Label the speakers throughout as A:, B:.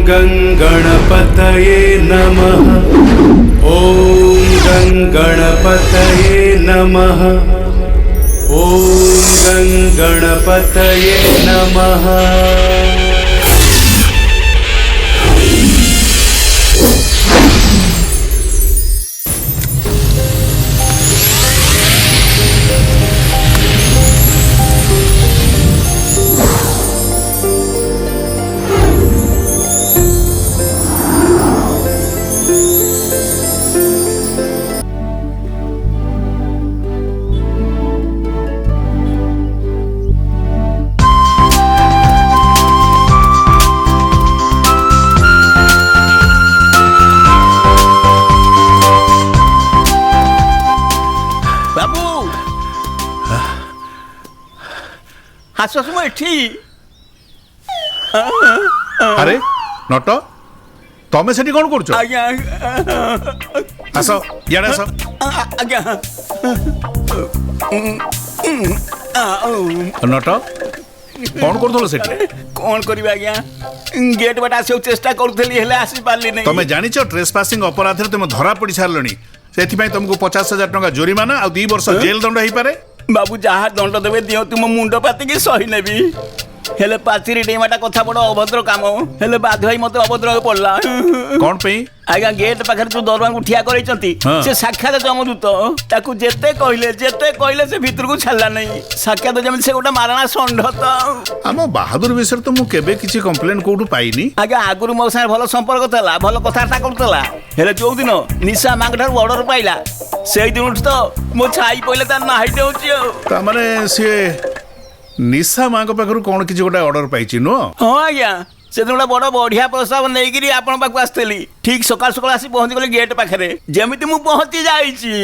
A: गं गणपतये नमः। ॐ गं गणपतये नमः। ॐ गं गणपतये नमः।
B: ଆସ ଏଠି।
C: ଆରେ ନଟ ତମେ ସେଠି କଣ କରୁଛ?
B: ଆଜ୍ଞା
C: ଆସ ଇଆଡେ ଆସ।
B: ଆଜ୍ଞା
C: ନଟ କଣ କରୁଥିଲ ସେଠି?
B: କଣ କରିବି ଆଜ୍ଞା, ଗେଟ୍ ବାଟେ ଆସିବାକୁ ଚେଷ୍ଟା କରୁଥିଲି ହେଲେ ଆସିପାରିଲି ନାହିଁ।
C: ତମେ ଜାଣିଛ ଟ୍ରେସପାସିଂ ଅପରାଧରେ ତୁମେ ଧରା ପଡି ସାରିଲଣି। ସେଥିପାଇଁ ତମକୁ 50,000 ଟଙ୍କା ଜୋରିମାନା ଆଉ 2 ବର୍ଷ ଜେଲ ଦଣ୍ଡ ହେଇପାରେ।
B: ବାବୁ ଯାହା ଦଣ୍ଡ ଦେବେ ଦିଅନ୍ତୁ, ମୋ ମୁଣ୍ଡ ପାତିକି ସହି ନେବି। ହେଲେ ପାଚିରି ଡେଇଁବାଟା କଥା ବଡ ଅଭଦ୍ର କାମ, ହେଲେ ବାଧ୍ୟ ହୋଇ ମତେ ଅଭଦ୍ର ପଡିଲା।
C: କଣ ପାଇଁ?
B: ଆଜ୍ଞା ଗେଟ୍ ପାଖରେ ଯୋଉ ଦରୱାଙ୍କୁ ଠିଆ କରେଇଛନ୍ତି ସେ ସାକ୍ଷାତ ଯମଦୂତ। ତାକୁ ଯେତେ କହିଲେ ସେ ଭିତରକୁ ଛାଡିଲା ନାହିଁ। ସାକ୍ଷାତ ଯେମିତି ସେ ଗୋଟେ ମାରଣା ଷଣ୍ଢ ତ।
C: ଆମ ବାହାଦୁର ବିଷୟରେ ତ ମୁଁ କେବେ କିଛି କମ୍ପ୍ଲେନ କୋଉଠୁ ପାଇନି।
B: ଆଜ୍ଞା ଆଗରୁ ମୋ ସାଙ୍ଗେ ଭଲ ସମ୍ପର୍କ ଥିଲା, ଭଲ କଥାବାର୍ତ୍ତା କରୁଥିଲା। ହେଲେ ଯୋଉ ଦିନ ନିଶା ମାଙ୍କ ଠାରୁ ଅର୍ଡର ପାଇଲା ସେଇ ଦିନଠୁ ତ ମୋ ଛାଇ ପଇଲେ ତାର ନାହି ଦେଉଛି ଆଉ।
C: ତାମାନେ ସିଏ ନିଶା ମାଙ୍କ ପାଖରୁ କଣ କିଛି ଗୋଟେ ଅର୍ଡର ପାଇଛି ନୁହଁ?
B: ହଁ ଆଜ୍ଞା, ସେଦିନ ଗୋଟେ ବଡ ବଢିଆ ପ୍ରସ୍ତାବ ନେଇକିରି ଆପଣଙ୍କ ପାଖକୁ ଆସିଥିଲି। ଠିକ ସକାଳୁ ସକାଳୁ ଆସି ପହଞ୍ଚିଗଲି ଗେଟ୍ ପାଖରେ। ଯେମିତି ମୁଁ ପହଞ୍ଚି ଯାଇଛି,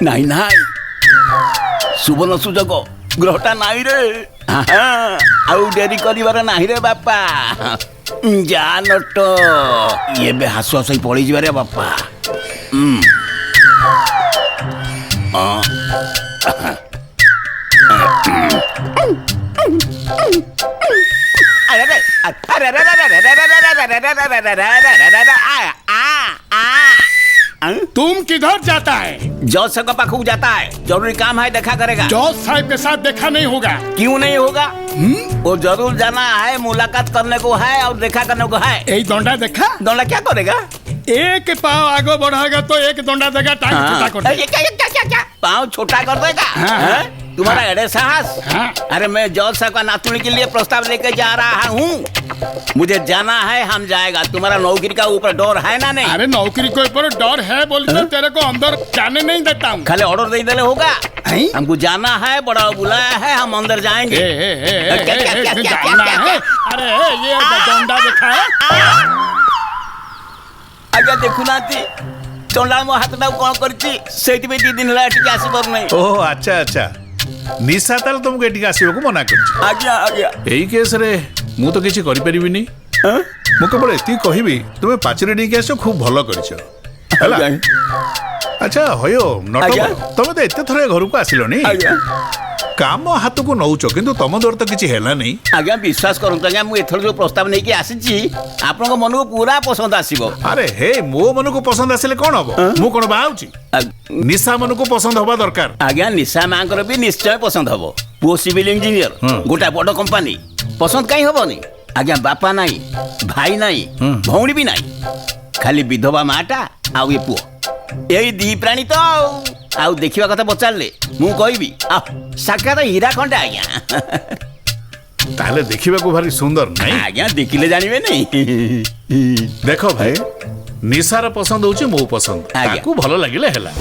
B: ନାଇଁ ନାଇଁ ସୁବର୍ଣ୍ଣ ସୁଯୋଗ ଗ୍ରହଟା ନାଇଁ ରେ। ଆଉ ଡେରି କରିବାର ନାହିଁ ରେ ବାପା। ଯା ନଟ ଏବେ ହାସୁ ହାସୁ ପଳେଇଯିବାରେ ବାପା।
D: तुम किधर जाता है?
B: जज साहब का पाखुक जाता है, जरूरी काम है, देखा करेगा।
D: जज साहब के साथ देखा नहीं होगा।
B: क्यों नहीं होगा? वो जरूर जाना है, मुलाकात करने को है और देखा करने को है।
D: यही दंडा देखा?
B: दंडा क्या करेगा?
D: एक पाँव आगे बढ़ेगा तो एक दंडा देगा, टांग छोटा कर देगा।
B: क्या पाँव छोटा कर देगा? तुम्हारा एड़े साहस? अरे मैं जज साहब का नातुनी के लिए प्रस्ताव लेकर जा रहा हूँ। मुझे जाना है, हम जाएगा। तुम्हारा नौकरी का ऊपर डर है ना? नहीं।
D: अरे नौकरी के ऊपर डर है बोल तो तेरे को अंदर जाने नहीं देता हूँ।
B: खाली ऑर्डर दे देने होगा। हमको जाना है, बड़ा बुलाया है, हम अंदर जाएंगे।
D: जाना है? अरे ये दंडा देखा है?
B: आज्ञा देखु नाती चंडाल मो हाथ टाउ कोन करछि सेति में 2 दिन हला एठी आसी पर नै।
C: ओह अच्छा अच्छा, निशा ताल तुमको एठी आसीबो को मना करछि।
B: आज्ञा आज्ञा
C: एई केस रे मु तो किछि करि परिबिनी। मु केवल एति कहिबी तुमे पाचरे डी के आसो खूब भलो करछो हला। अच्छा होयो नटो तमे तो एते थरे घर को आसिलोनी।
B: आज्ञा
C: काम हाथ को नौचो किंतु तम दर तो किछि हेला नहीं।
B: आज्ञा विश्वास करंत आज्ञा, मु एथर जो प्रस्ताव नै कि आसीछि आपन को मन को पूरा पसंद आसीबो।
C: अरे हे मो मन को पसंद आसिले कोन हबो? मु कोन बाउची? निशा मन को पसंद होबा दरकार।
B: आज्ञा निशा मांकर भी निश्चय पसंद हबो। पो सिविल इंजीनियर गोटा बड़ कंपनी पसंद काई हबोनी? आज्ञा बापा नाही, भाई नाही, भौणी भी नाही, खाली विधवा माटा आउ ये पुओ। एई दी प्राणी तो आउ देखिवा कथा पचारले मु कहबी आ साक्षात हीरा खंडा आज्ञा।
C: ताले देखिबा को भारी सुंदर नहीं?
B: आज्ञा देखिले जानिबे नहीं।
C: देखो भाई निशार पसंद होची मो पसंद, ताकू भलो लागिले हेला।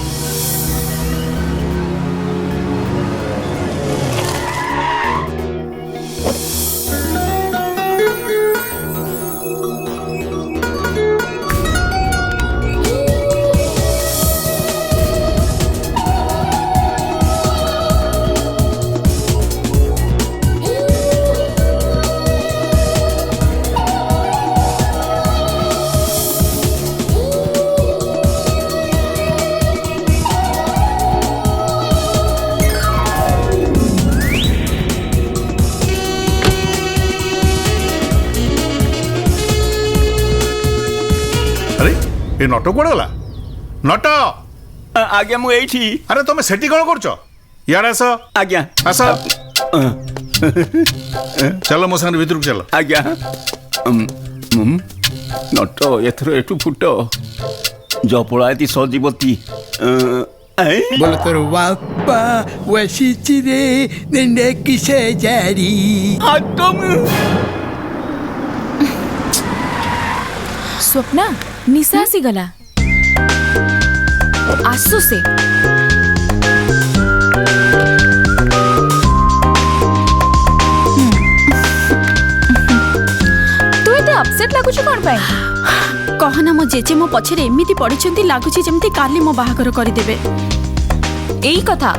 C: ए नट कुआडे गला नट
B: आज्ञा मु एठी
C: अरे तुम सेठी कौन करछ यार आस
B: आज्ञा
C: आस चलो मो संग भीतर चलो
B: आज्ञा नट एथर एठू फुट जपड़ाती सजीवती
E: बोल तोर बाप्पा वशीची रे निंडे किसे जारी
F: स्वप्ना निशा आसी गला आसु से तू एते अपसेट लागुछ कोन पाए
G: कहना मो जेजे मो पछरे एमिति पड़िछंती लागुछि जेमति काली मो बाहागर करि देबे
F: एई कथा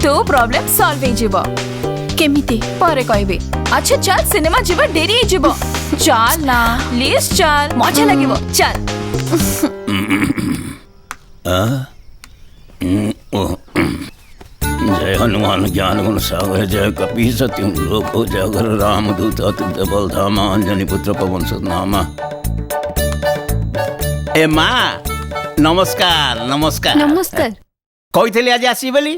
F: तो प्रॉब्लम सॉल्व हे जीवो
G: केमिति
F: परे कहबे अच्छा चल सिनेमा जीवो डेरी हे जीवो चल ना प्लीज चल मजा लागिवो चल
B: जय हनुमान ज्ञान गुण सागर जय कपी सत्यम लोक जागर रामदूत अतुल्य बलधामा अंजनी पुत्र पवन सुतनामा ए माँ नमस्कार नमस्कार
G: नमस्कार
B: कही आज आसी बोली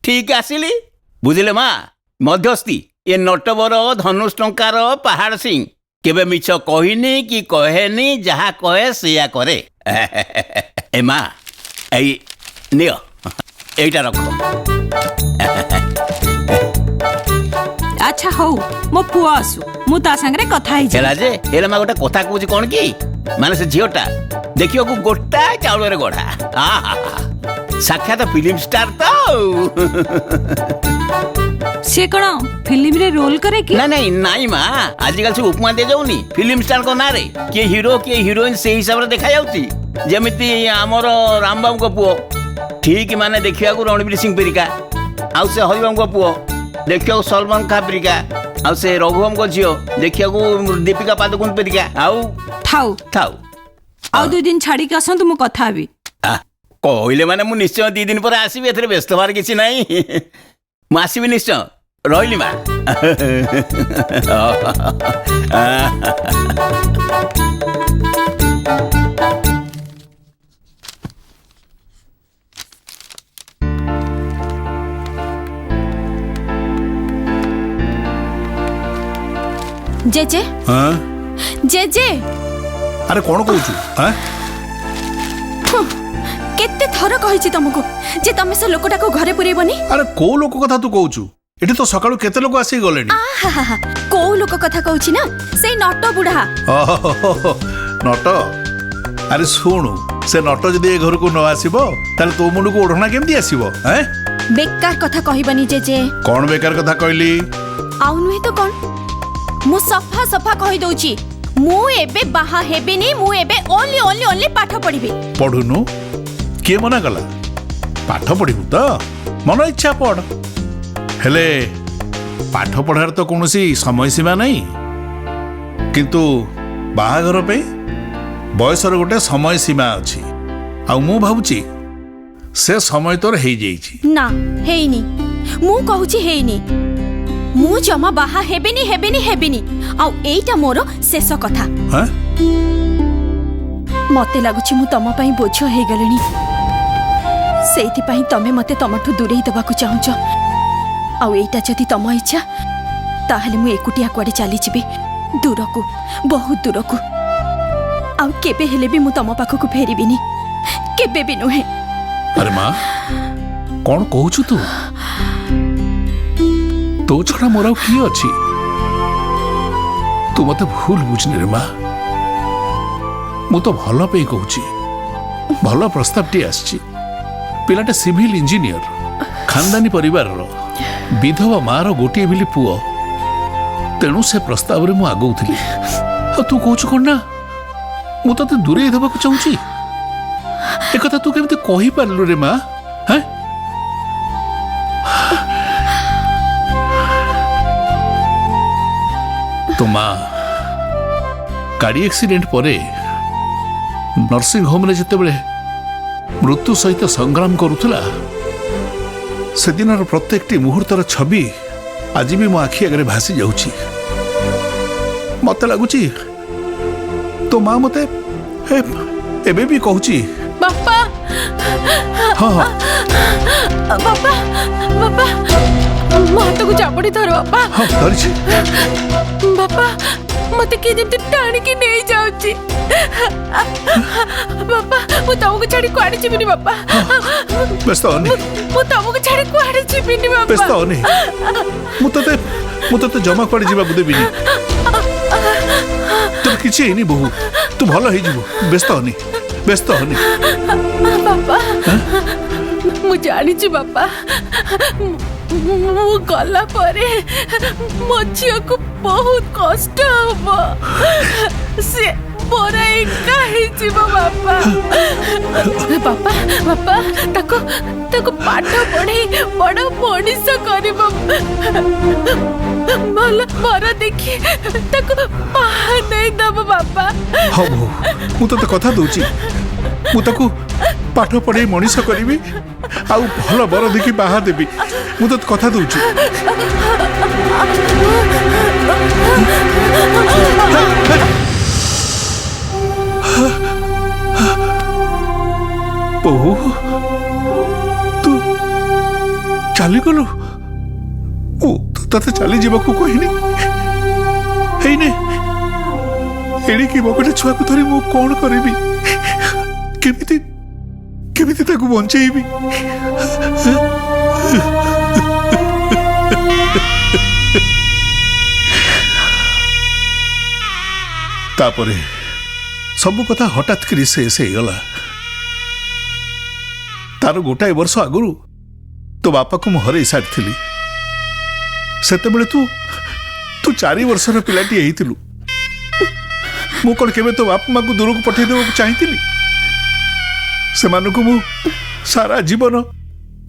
B: ठीक आसिली बुझिले माँ मध्यस्थी ये नटवर धनुष टंकार पहाड़ सिंह केबे मिछ कहिनी कि कहेनी जहा कहे सेया करे ए माँ एई नियो एइटा रख
H: अच्छा हौ मो पुआ आसु मु ता संगरे कथा ही
B: चला जे एला मा गोटा कथा कहूची कोन की माने से झियोटा देखियो को गोटा चाउल रे गढ़ा आहा साक्षात फिल्म स्टार तो
H: से कोन फिल्म रे रोल करे की
B: नहीं नहीं माँ आजकल से उपमा दे जाऊनी फिल्म स्टार को ना रे के हीरो के हीरोइन से हिसाब रे देखा जाउची जेमिति हमर रामबाबू को पुओ ठीक माने देखिया को रणवीर सिंह परिका आउ से हरिबाबू को पुओ देखिया को सलमान खान परिका आउ से रघुवम को झियो देखिया को दीपिका पादुकोण परिका आउ
H: थाउ
B: थाउ
H: आउ 2 दिन छाड़ी के असंतु मु कथा हबी
B: कहले माने मु निश्चय 2 दिन पर आसीबे एथरे व्यस्त होबार किछि नाही मु आसीबे निश्चय रहिली मा
G: जेजे
C: हाँ
G: जेजे
C: अरे कौन कहूचु हाँ
G: केते थर कहिछि तुमको जे तमे से लोकटा को घरे पुरेबनी
C: अरे को लोक कथा तू कहूचु एठी तो सकाळु केते लोक आसी गलेनी
G: आहा को लोक कथा कहछि ना से नट बुढ़ा
C: नट अरे सुनु से नट जदि ए घर को न आसीबो ताले तो मुंड को ओढना केमदी आसीबो हैं
G: बेकार कथा कहिबनी जेजे
C: कौन बेकार कथा कहली
G: आउ नुहे तो कौन मु सफा सफा कहि दउची मु एबे बाहा हेबिनी मु एबे ओनली ओनली ओनली पाठ पढिबे
C: पढुनु के मना कला पाठ पढिबु तो मन इच्छा पढ़ हेले पाठ पढ़ार तो कौनसी समय सीमा नहीं किंतु बाहाघर पे बयसर गोटे समय सीमा अछि आ मु भाबुची से समय तोर हेई जाईची
G: ना हेइनी मु कहूची हेइनी मु जमा बाहा हेबिनी हेबिनी हेबिनी आउ एइटा मोर शेष कथा
C: हां
G: मते लागुची मु तम पई बोझ हे गलेनी सेति पई तमे मते तमठु दूरेई दबाकू चाहूछ आउ एइटा जति तम इच्छा ताहले मु एकुटिया कुआडे चली जिबे दूरकू बहुत दूरकू आउ केबे हेले भी मु तम पाखकू फेरिबिनी केबे भी नुहे
C: अरे माँ कौन कहूचु तू तो छड़ा मोर किए अच्छी तू मत भूल बुझनी रे माँ मु तो भल पे कहूची भल प्रस्ताव टी आसी पिलाटे सिविल इंजीनियर खानदानी परिवार विधवा माँ रो गोटे बिली पुओ तेणु से प्रस्ताव रे मु आगौथली आ तू कहूचु कौन ना मु तते दूरे देबा को चाहूची एक कथा तू केमते कहि पारलु रे माँ हैं तो माँ गाड़ी एक्सीडेंट परे नर्सिंग होम रे जते बेले मृत्यु सहित संग्राम करुथला से दिन प्रत्येक मुहूर्तर छवि आज भी मो आखि आगे भासी जाउची मत लगुची तो माँ मते एबे भी कहूची
G: बापा
C: हाँ हाँ
G: बापा बापा मो हाथ को चापड़ी धर बापा
C: हाँ धरिଛି
G: बापा मते के जमते टाणी के नहीं जाउची बापा मु तमको छाड़ी कुआडे जीविनी बापा
C: व्यस्त होनी
G: मु तमको छाड़ी कुआडे जीविनी बापा
C: व्यस्त होनी मुतते जमा कुआडे जीवा देबिनी तोर किछि हेनी बहु तू भल हे जीवो व्यस्त होनी
G: बापा मु जानी छी बापा मु गला परे मो झियो को बहुत कष्ट हबो से मोरा एका हे जीवो बापा बापा बापा ताको पाठ पढ़े बड़ मनीष करिबो भल मर देखि ताको बाहा नहीं दब बापा
C: हाँ बहु मु तो कथा दउची मु ताकू पाठ पढ़े मनीष करी आउ भल बर देखी बाहा देवी मु तो कथा दउची बहु तू चली गलु तते चली जीवाकू कहनी हेने एड़िकी बगटे छुआ को धरी मु कौन करिबी केमिति ताकू बंचेइबी तापरे सब कथा हठात करी से गला तार गोटाए वर्ष आगु तो बापा को मु हरई सारी सेते बेले तू 4 वर्षर पिलाटी हेइतिलु मु कौन केबे तो बाप माँ को दूर को पठे देवा चाहती से मानू मु सारा जीवन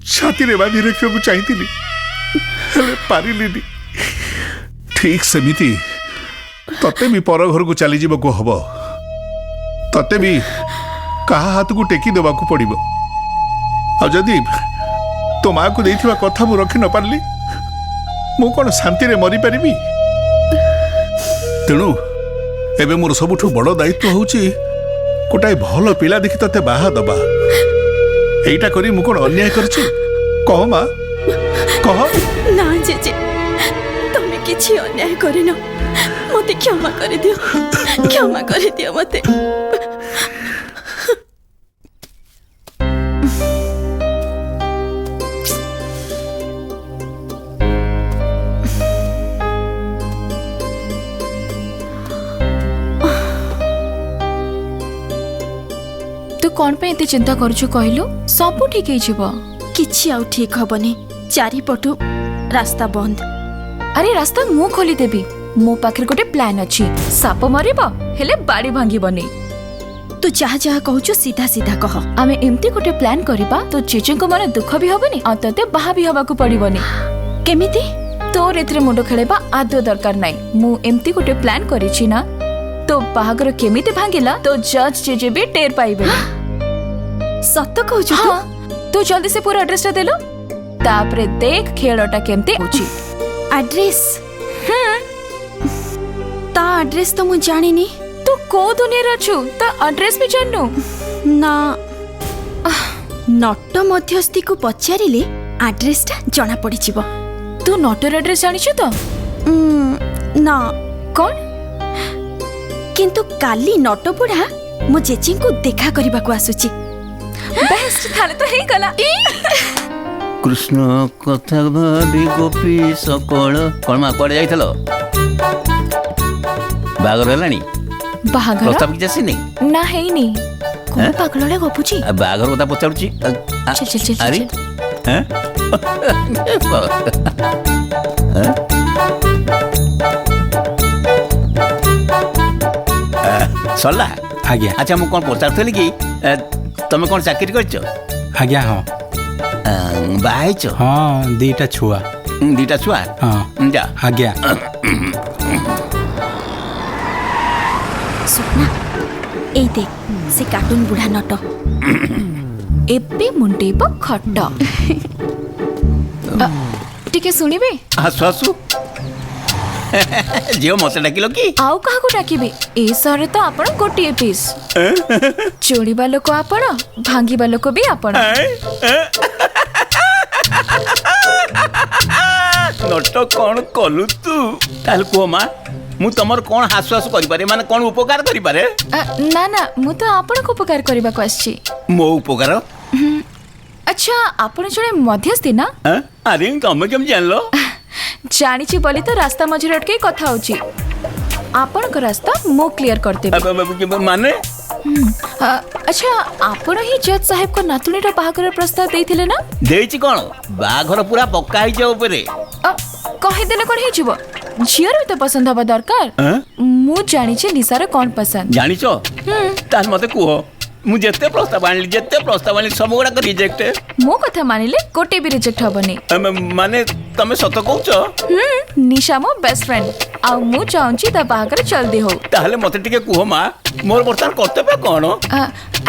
C: छाती रे बांधी रखा चाहती पारिली ठीक सेमिति तते भी पर घर को चली जीव को हब तते भी कहा हाथ को टेकी देवा को पड़िबो आ जदि तो माँ को देथिबा कथा मु रखी न पारली मु कौन शांति रे मरी पारिबी तेणु एबे मोर सबुठु बड़ दायित्व होउची गोटाए भल पिला देखि तते बाहा दबा एइटा करी मु कोन अन्याय करछि कह मां कह
G: ना जेजे तमे किछि अन्याय करिनो मते क्षमा कर दियो मते
F: कौन पे एते चिंता करछु कहलु सब ठीक हे जीव
G: किछि आउ ठीक हबनी चारिपटु रास्ता बंद
F: अरे रास्ता मु खोली देबी मो पाखरे गोटे प्लान अछि साप मरिबो हेले बाड़ी भांगीबनी
G: तू जहा जहा कहूछु सीधा सीधा कह
F: आमे एम्ति गोटे प्लान करिबा तो चेचे को मन दुख भी हबनी आ तते बाहा भी हबा को पड़िबनी
G: केमिति
F: तोर एतरे मुंडो खेलेबा आदो दरकार नाही मु एम्ति गोटे प्लान करिछि ना तो बाहागर केमिति भांगिला तो जज चेचे भी टेर पाइबे
G: सत्य कहूछु
F: तू जल्दी से पूरा एड्रेस टा देलो तापरे देख खेलटा केमते होची
G: एड्रेस ता एड्रेस तो मु जानिनी
F: तू को दुनिया रछु ता एड्रेस भी जाननु
G: ना नट मध्यस्थी को पचारिले एड्रेस टा जाना पड़ी जीवो
F: तू नटर एड्रेस जानिछु तो
G: ना
F: कौन
G: किंतु काली नट बुढ़ा मो जेची को देखा करबा को आसुची
F: बेस्ट थाले तो हे गला
B: कृष्ण कथा भाबी गोपी सकल कौन मा पड़े जाइथलो बागर हलानी
F: बागर
B: प्रस्ताव किछ आसी नहीं
F: ना हे नी
G: कोन पागलले गपुची
B: बागर कथा पचारुची
F: चल
B: अरे हैं सरला
I: आज्ञा
B: अच्छा मु कोन पचारथली कि तमे कोन चाकरी करछ
I: आज्ञा हाँ
B: बाहेछ
I: हाँ दीटा छुआ
B: हाँ जा
I: आज्ञा
G: सुना ए देख से कार्टून बुढ़ा नट
F: एबे मुंडेब खट टिके सुनिबे
B: आसु आसु झील मत डाकिल कि
F: आउ काहाकू डाकिबे ए सहरे तो आपण गोटिए पीस चोड़ीबा लोक आपण भांगीबा लोक भी आपण
B: नट कौन कलु तू ताल को मा मु तमर कौन हासु हासु करि पारे माने कौन उपकार करि पारे
F: ना ना मु तो आपण को उपकार करबा को आछि
B: मो उपकार
F: अच्छा आपण जणे मध्यस्थी ना
B: अरे तुम केम जानलो
F: जानिछि बोली तो रास्ता मझे अटके कथा होछि आपण को रास्ता मो क्लियर करते
B: माने
F: अच्छा आपण ही जज साहेब को नातुणी रो बाहागर प्रस्ताव देइथिले ना
B: देइछि कोन बाघर पूरा पक्का हिजे ऊपरे
F: कहि देले कोन हे जीवो झियर भी तो पसंद हबा दरकार मु जानिछि निसार कोन पसंद
B: जानिछो ताल मते कुहो मु जेते प्रस्ताव आनली सब गुडा को रिजेक्ट
F: मो कथा मानिले कोटे भी रिजेक्ट हबनी
B: माने तमे सत कहउछ
F: निशा मो बेस्ट फ्रेंड आ मु चाहूची ता बाहागर जल्दी हो
B: ताहले मते टिके कुहो मा मोर बर्तमान कर्तव्य कोन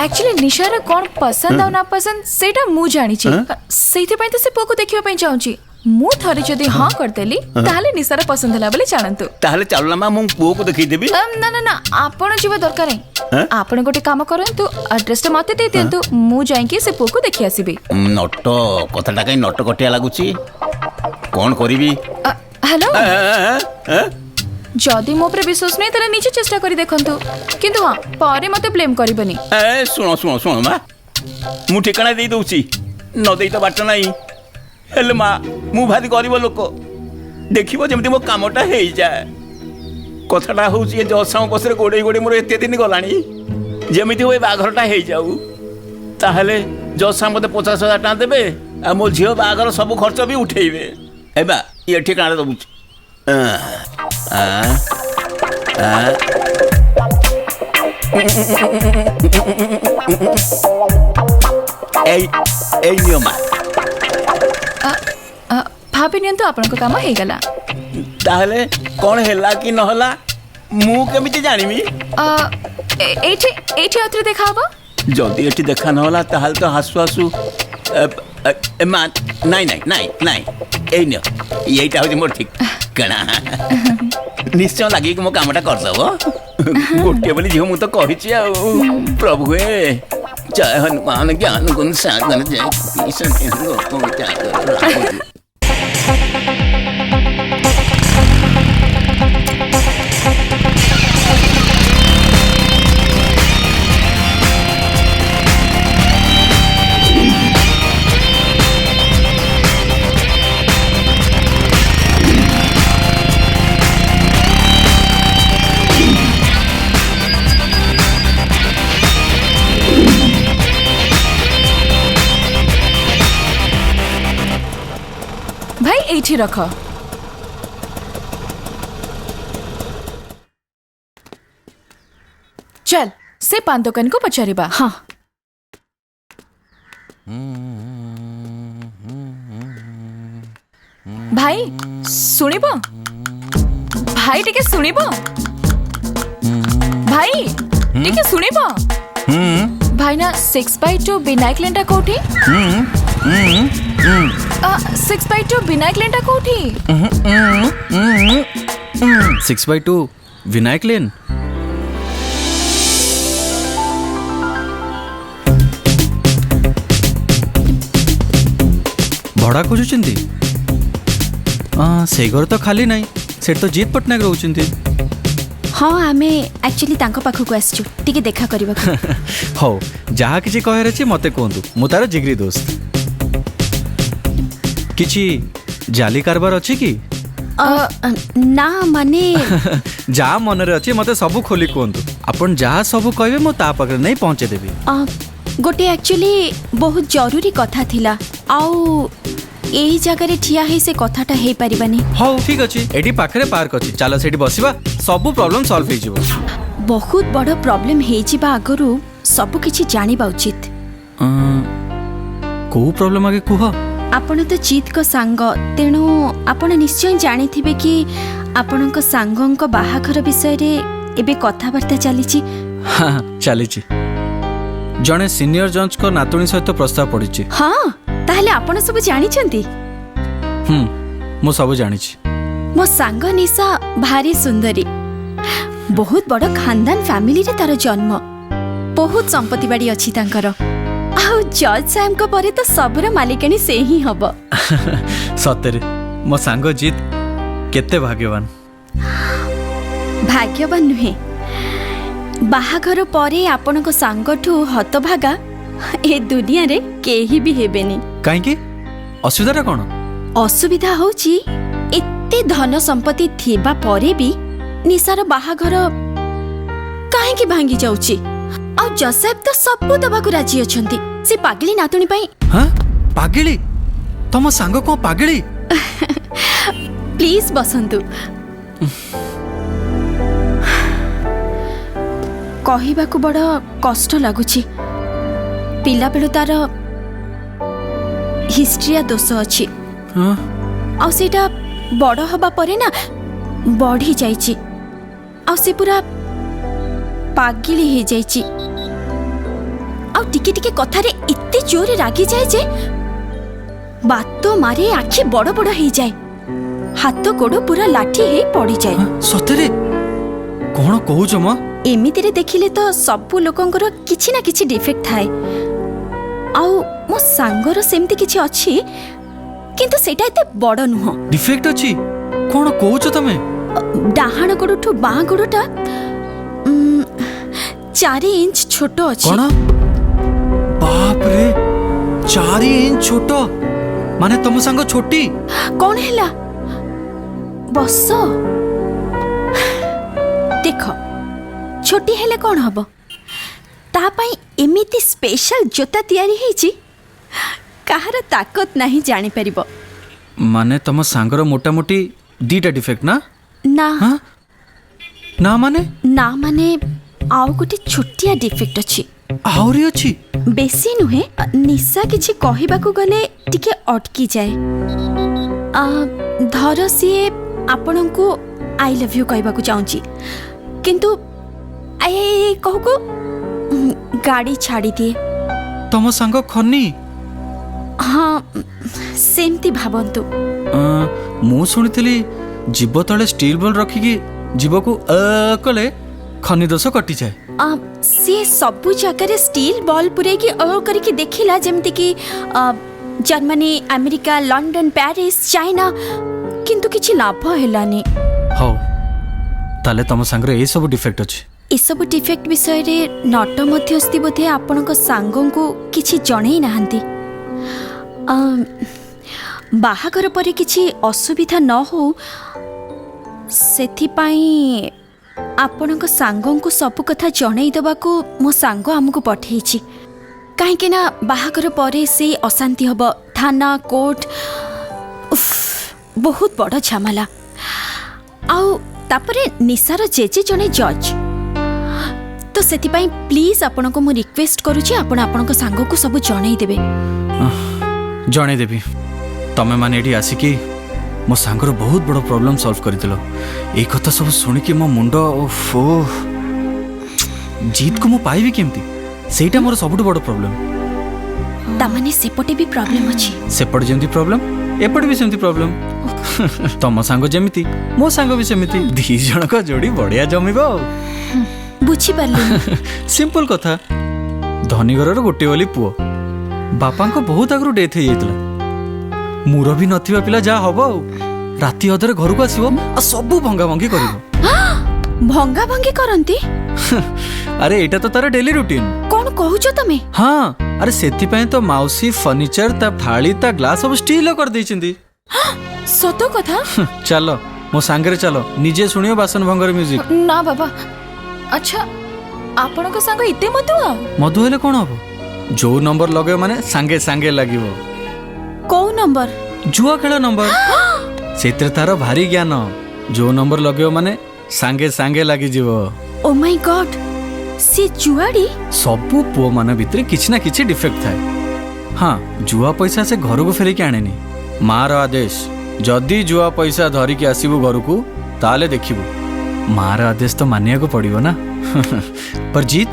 F: एक्चुअली निशार कोन पसंद आ ना पसंद सेटा मु जानिछि सेति पय त से पोको देखियो पय चाहूची मु थरे जदी हां करतेली ताहले निशार पसंद हला बोले जानंतु
B: ताहले चालला मा मु पो को देखि देबी
F: ना ना ना आपण जीव दरकार नै आपण गोटे काम करंतु एड्रेस त मते दे देंतु मु जाई के से पोको देखि आसीबी
B: नट कथाटा कई नट कटिया लागुची कोन करिवि
F: हेलो जदी मो पर विश्वास नै तले नीचे चेष्टा करी देखंतु किंतु हां पारे मते ब्लेम करिबनी
B: सुनो मा मु ठिकाना दे दउची न देई त बाट नाही हेले मा मु भारी गरीब लोक देखिबो जेमति मो कामटा हेई जाए कथाटा होउची ए जसाउ बसरे गोडे गोडे मोर एते दिन गलानी जेमिति होय बाघरटा हेई जाऊ ताहले जसा मते 50,000 टाका देबे आ मो झियो बाघर सब खर्च भी उठेइबे एबा ये ठिकाना दउची ए नियमा
F: भाभी नियंतु आपण को काम हे गला
B: ताहले कोन हेला कि न होला मु केमिति जानिमी
F: एठी अत्र देखाबो
B: जदी एठी देखा न होला ताहल तो हासु हासु मा नाही ए न एटा होय मोर ठीक कणा निश्चय लागी कि मो कामटा कर दबो गोटे बोली झियो मु तो कहिछि आ प्रभु हे जय हनुमान ज्ञान गुण सागर जय कृष्ण को जागर
F: भाई एठी रख चल से पान दुकान को पचारिबा हाँ भाई सुनिबो भाई टिके सुनिबो भाई टिके सुनिबो भाई ना 6/2 विनायक लेंटा कोठी 6/2 विनायक लेंटा कोठी
J: 6/2 विनायक लेन भड़ा खोजुचंती से घर तो खाली नहीं से तो जीत पटनायक रोचंती
G: हाँ आमे एक्चुअली तांको पाखु को आछू टिके देखा करबा
J: हो जहा किछि कहर अछि मते कोंतु मु तार जिगरी दोस्त किछि जाली कारबार अछि की
G: ना माने
J: जा मन रे अछि मते सब खोली कोंतु अपन जहा सब कहबे मु ता पकरे नहीं पहुंचे देबी
G: गोटे एक्चुअली बहुत जरूरी कथा थिला आउ एही जगह रे ठिया हे से कथाटा हे परिबानी
J: हो ठीक अछि एडी पाखरे पार्क अछि चलो सेडी बसिबा सब प्रॉब्लम सॉल्व हे जिवो
G: बहुत बड़ प्रॉब्लम हे जिबा आगरु सब किछि जानिबा उचित
J: को प्रॉब्लम आगे कुह
G: आपण तो जीत को सांग तेणु आपण निश्चय जानिथिबे कि आपणक सांगंक बाहाघर विषय रे एबे कथाबार्ता चलीछि
J: हां चलीछि जने सीनियर जज को नातुणी सहित प्रस्ताव पड़िछि
G: हां ताहले आपण सब जानिछंती
J: मु सब जानिछि
G: मो सांग निशा भारी सुंदरी बहुत बड़ खानदान फैमिली रे तार जन्म बहुत संपत्ति बाड़ी अच्छी तांकर आउ जज साहब को परे तो सबर मालिकाणी से ही हब
J: सତରେ मो सांग जीत केते भाग्यवान
G: भाग्यवान नुहे बाहाघर परे आपण को सांगठू हतभागा ए दुनिया रे केही भी हेबेनी
J: काहेकि असुविधा कौन
G: असुविधा होची एते धन संपत्ति थिबा परे भी निशार बाहाघर काहेकि भांगी जाउची आ जसेब तो सब दबाकू राजी अछंती से पागली नातुणी पई
J: हां पागली तम सांग को पागली
G: प्लीज बसंतु कहिबाकू बड़ कष्ट लागुची पिला बेलु तार हिस्ट्रिया दोष अछि आ सेटा बड़ हबा परे ना बढ़ी जाइची आ से पूरा पागली हे जाइची आ टिके टिके कथारे इत्ते जोरे रागी जाए जे बात मारे आखि बड़ बड़ हे जाए हाथ गोड़ पूरा लाठी हे पड़ी जाए
J: सतरे कोन कहूछ म
G: एमिति रे देखिले तो सब लोकंकर किछि ना किछि डिफेक्ट थाए आउ मो सांगर सेमति किछि अछि किंतु सेटा एते बड़ नुह
J: डिफेक्ट अछि कोन कहूछ तमे
G: डाहाण गोड़ठू बाँ गोड़टा 4 इंच छोटो अछि
J: कोन बाप रे 4 इंच छोटो माने तम संग छोटी
G: कौन हैला बस देख छोटी हेले कौन हबो ता पई एमिति स्पेशल जोता तयारी हेची काहर ताकत नहीं जानि परिबो
J: माने तम सांगर मोटा मोटी दीटा डिफेक्ट ना
G: ना
J: हाँ? ना माने
G: आउ गोटे छोटिया डिफेक्ट अछि
J: आउरी अछि
G: बेसी नुहे निशा किछि कहिबाकू गले टिके अटकी जाए धर सिए आपणको आई लव यू कहबाकू चाहूची किंतु आई कहूको गाड़ी छाड़ी दिए
J: तम सांग खनी
G: हाँ सेमती भावंतु
J: मु सुनिथिली जीव तले स्टील बॉल रखिकी जीव को कले खनी दोष कटि जाए
G: सी सबु जगह स्टील बॉल पुरे की करके देखिला जेमती कि Germany America London Paris China किंतु किछि लाभ हेलानी
J: हो ताले तम सांगरे ए सब डिफेक्ट अछि
G: ए सब डिफेक्ट विषय रे नट मध्यस्थी बोधे आपणक सांगों को किछि जणै नाहंती बाहाघर परे किछि असुविधा न हो सेथि पाई आपणक सांगों को सब कथा जणै दबाकू मो सांग हमकु पठेइछि काहेकि ना बाहाघर परे से अशांति हब थाना कोर्ट बहुत बड़ झमेला आउ तापरे निशार जेजे जणे जज तो सेति पाई प्लीज आपणको मु रिक्वेस्ट करूछि आपण आपणक सांग को सब जणै देबे
J: जणे देबी तमे माने एठी आसिकी मो सांगर बहुत बड़ प्रॉब्लम सॉल्व करदिलो ए कथा सब सुनि कि मो मुंडो ओफो जीत को मु पाइबी केमती सेटा मोर सबटु बड़ प्रॉब्लम
G: ता माने सेपटे भी प्रॉब्लम अछि
J: सेपट जेमती प्रॉब्लम एपट भी सेमती प्रॉब्लम तम सांग जेमिति मो सांग भी सेमिति दी जण को जोड़ी बढ़िया जमिबो
G: बुझी परली
J: सिंपल कथा धनी घर गोटे वाली पुओ बापा को बहुत आगु डेथ हो जाता मुरबी नथिबा पिला जा हबो राती अधरे घर को आसीबो आ सब भंगा भंगी करिवो
G: भंगा भंगी करंती
J: अरे एटा तो तार डेली रूटीन
G: कोन कहूचो तमे
J: हाँ अरे सेति पय तो माउसी फर्नीचर ता थाली ता ग्लास सब स्टील कर दैचिंदी
G: सतो कथा
J: चलो मो सांगरे चलो निजे सुनियो बासन भंगर म्यूजिक
F: ना बाबा अच्छा आपन को संग इते मधुआ
J: मधु हेले कोन हबो जो नंबर लगे माने सांगे सांगे लागिवो
G: को नंबर
J: जुआ खेल नंबर सेत्र तार भारी ज्ञान जो नंबर लगे माने सांगे सांगे लागी जीवो
G: ओ माय गॉड से जुआड़ी
J: सबु पुओ मान भितर किछि ना किछि डिफेक्ट थाए हाँ जुआ पैसा से घर को फेरिक आनेनी मार आदेश जदि जुआ पैसा धरिकी आसबू घर को ताले देखिबू मार आदेश तो मानिया को पड़िबो ना पर जीत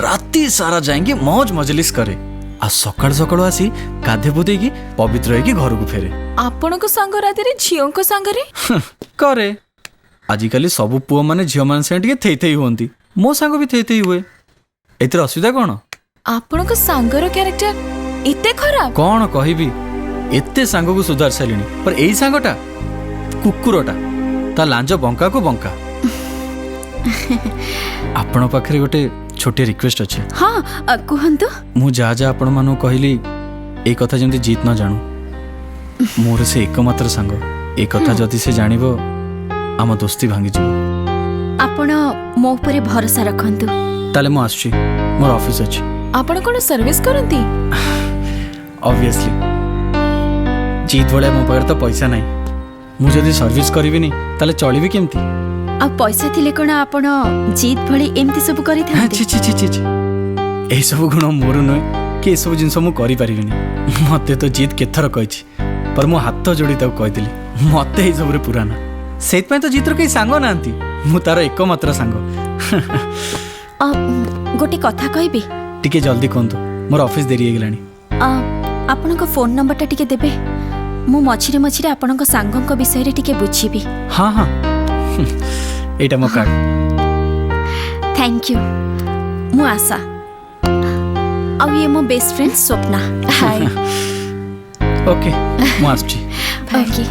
J: राती सारा जाएंगे मौज मजलिस करे आ सकाळ सकाळ आसी गाधे पुदे की पवित्र होई की घर को फेरे
F: ଆପଣଙ୍କ ସାଙ୍ଗ ରାତିରେ ଝିଅଙ୍କ ସାଙ୍ଗରେ
J: करे आजिकली सब पुओ माने झियो मान से टिके थेई थेई होंती मो सांग भी थेई थेई हुए एतिर असुविधा कोन
F: ଆପଣଙ୍କ ସାଙ୍ଗର କ୍ୟାରେକ୍ଟର ଏତେ ଖରାପ
J: कौन कहबी एते सांग को सुधार सारिणी पर एई सांगटा कुकुरटा ता लांज बंका को बंका आपण पाखरे गोटे छोटे रिक्वेस्ट अच्छे
G: हाँ कहतु
J: मु जा जा आपण मानु कहली ए कथा जंती जीत न जानू मोर से एकमात्र सांग ए कथा जदि से जानिबो आम दोस्ती भांगी जीव
G: आपण मो उपरे भरोसा रखंतु
J: ताले मु आछी मोर ऑफिस अछि
F: ଆପଣ କ'ଣ ସର୍ଭିସ କରନ୍ତି
J: ऑब्वियसली जीत भले मो पाखरे तो पैसा नाही मु जदि सर्विस करबिनी ताले चलिबी केमती
G: आ पैसा थिले कोन आपण जीत भली एमती सब करि
J: हाँ,
G: थांते
J: छि छि छि छि छि ए सब गुण मोर नुहे कि ए सब जिनस मु करि परिबिनी मते तो जीत केथर कहिछि पर मो हाथ जोड़ी ताऊ कहिदिली मते ए सब रे पुराना सेत पे तो जीतर के सांग नांती मु तार एकमात्र सांग
G: गोटे कथा कहबी
J: टिके जल्दी कोंतु मोर ऑफिस देरी हे गेलानी
G: आपनका फोन नंबरटा टिके देबे मु मछिरे मछिरे आपनका सांगंक विषय रे टिके बुझिबी
J: हाँ हाँ एटा मो कार्ड
G: थैंक यू मु आशा आ ये मो बेस्ट फ्रेंड स्वप्ना
F: हाय
J: ओके मु आछी
G: ओके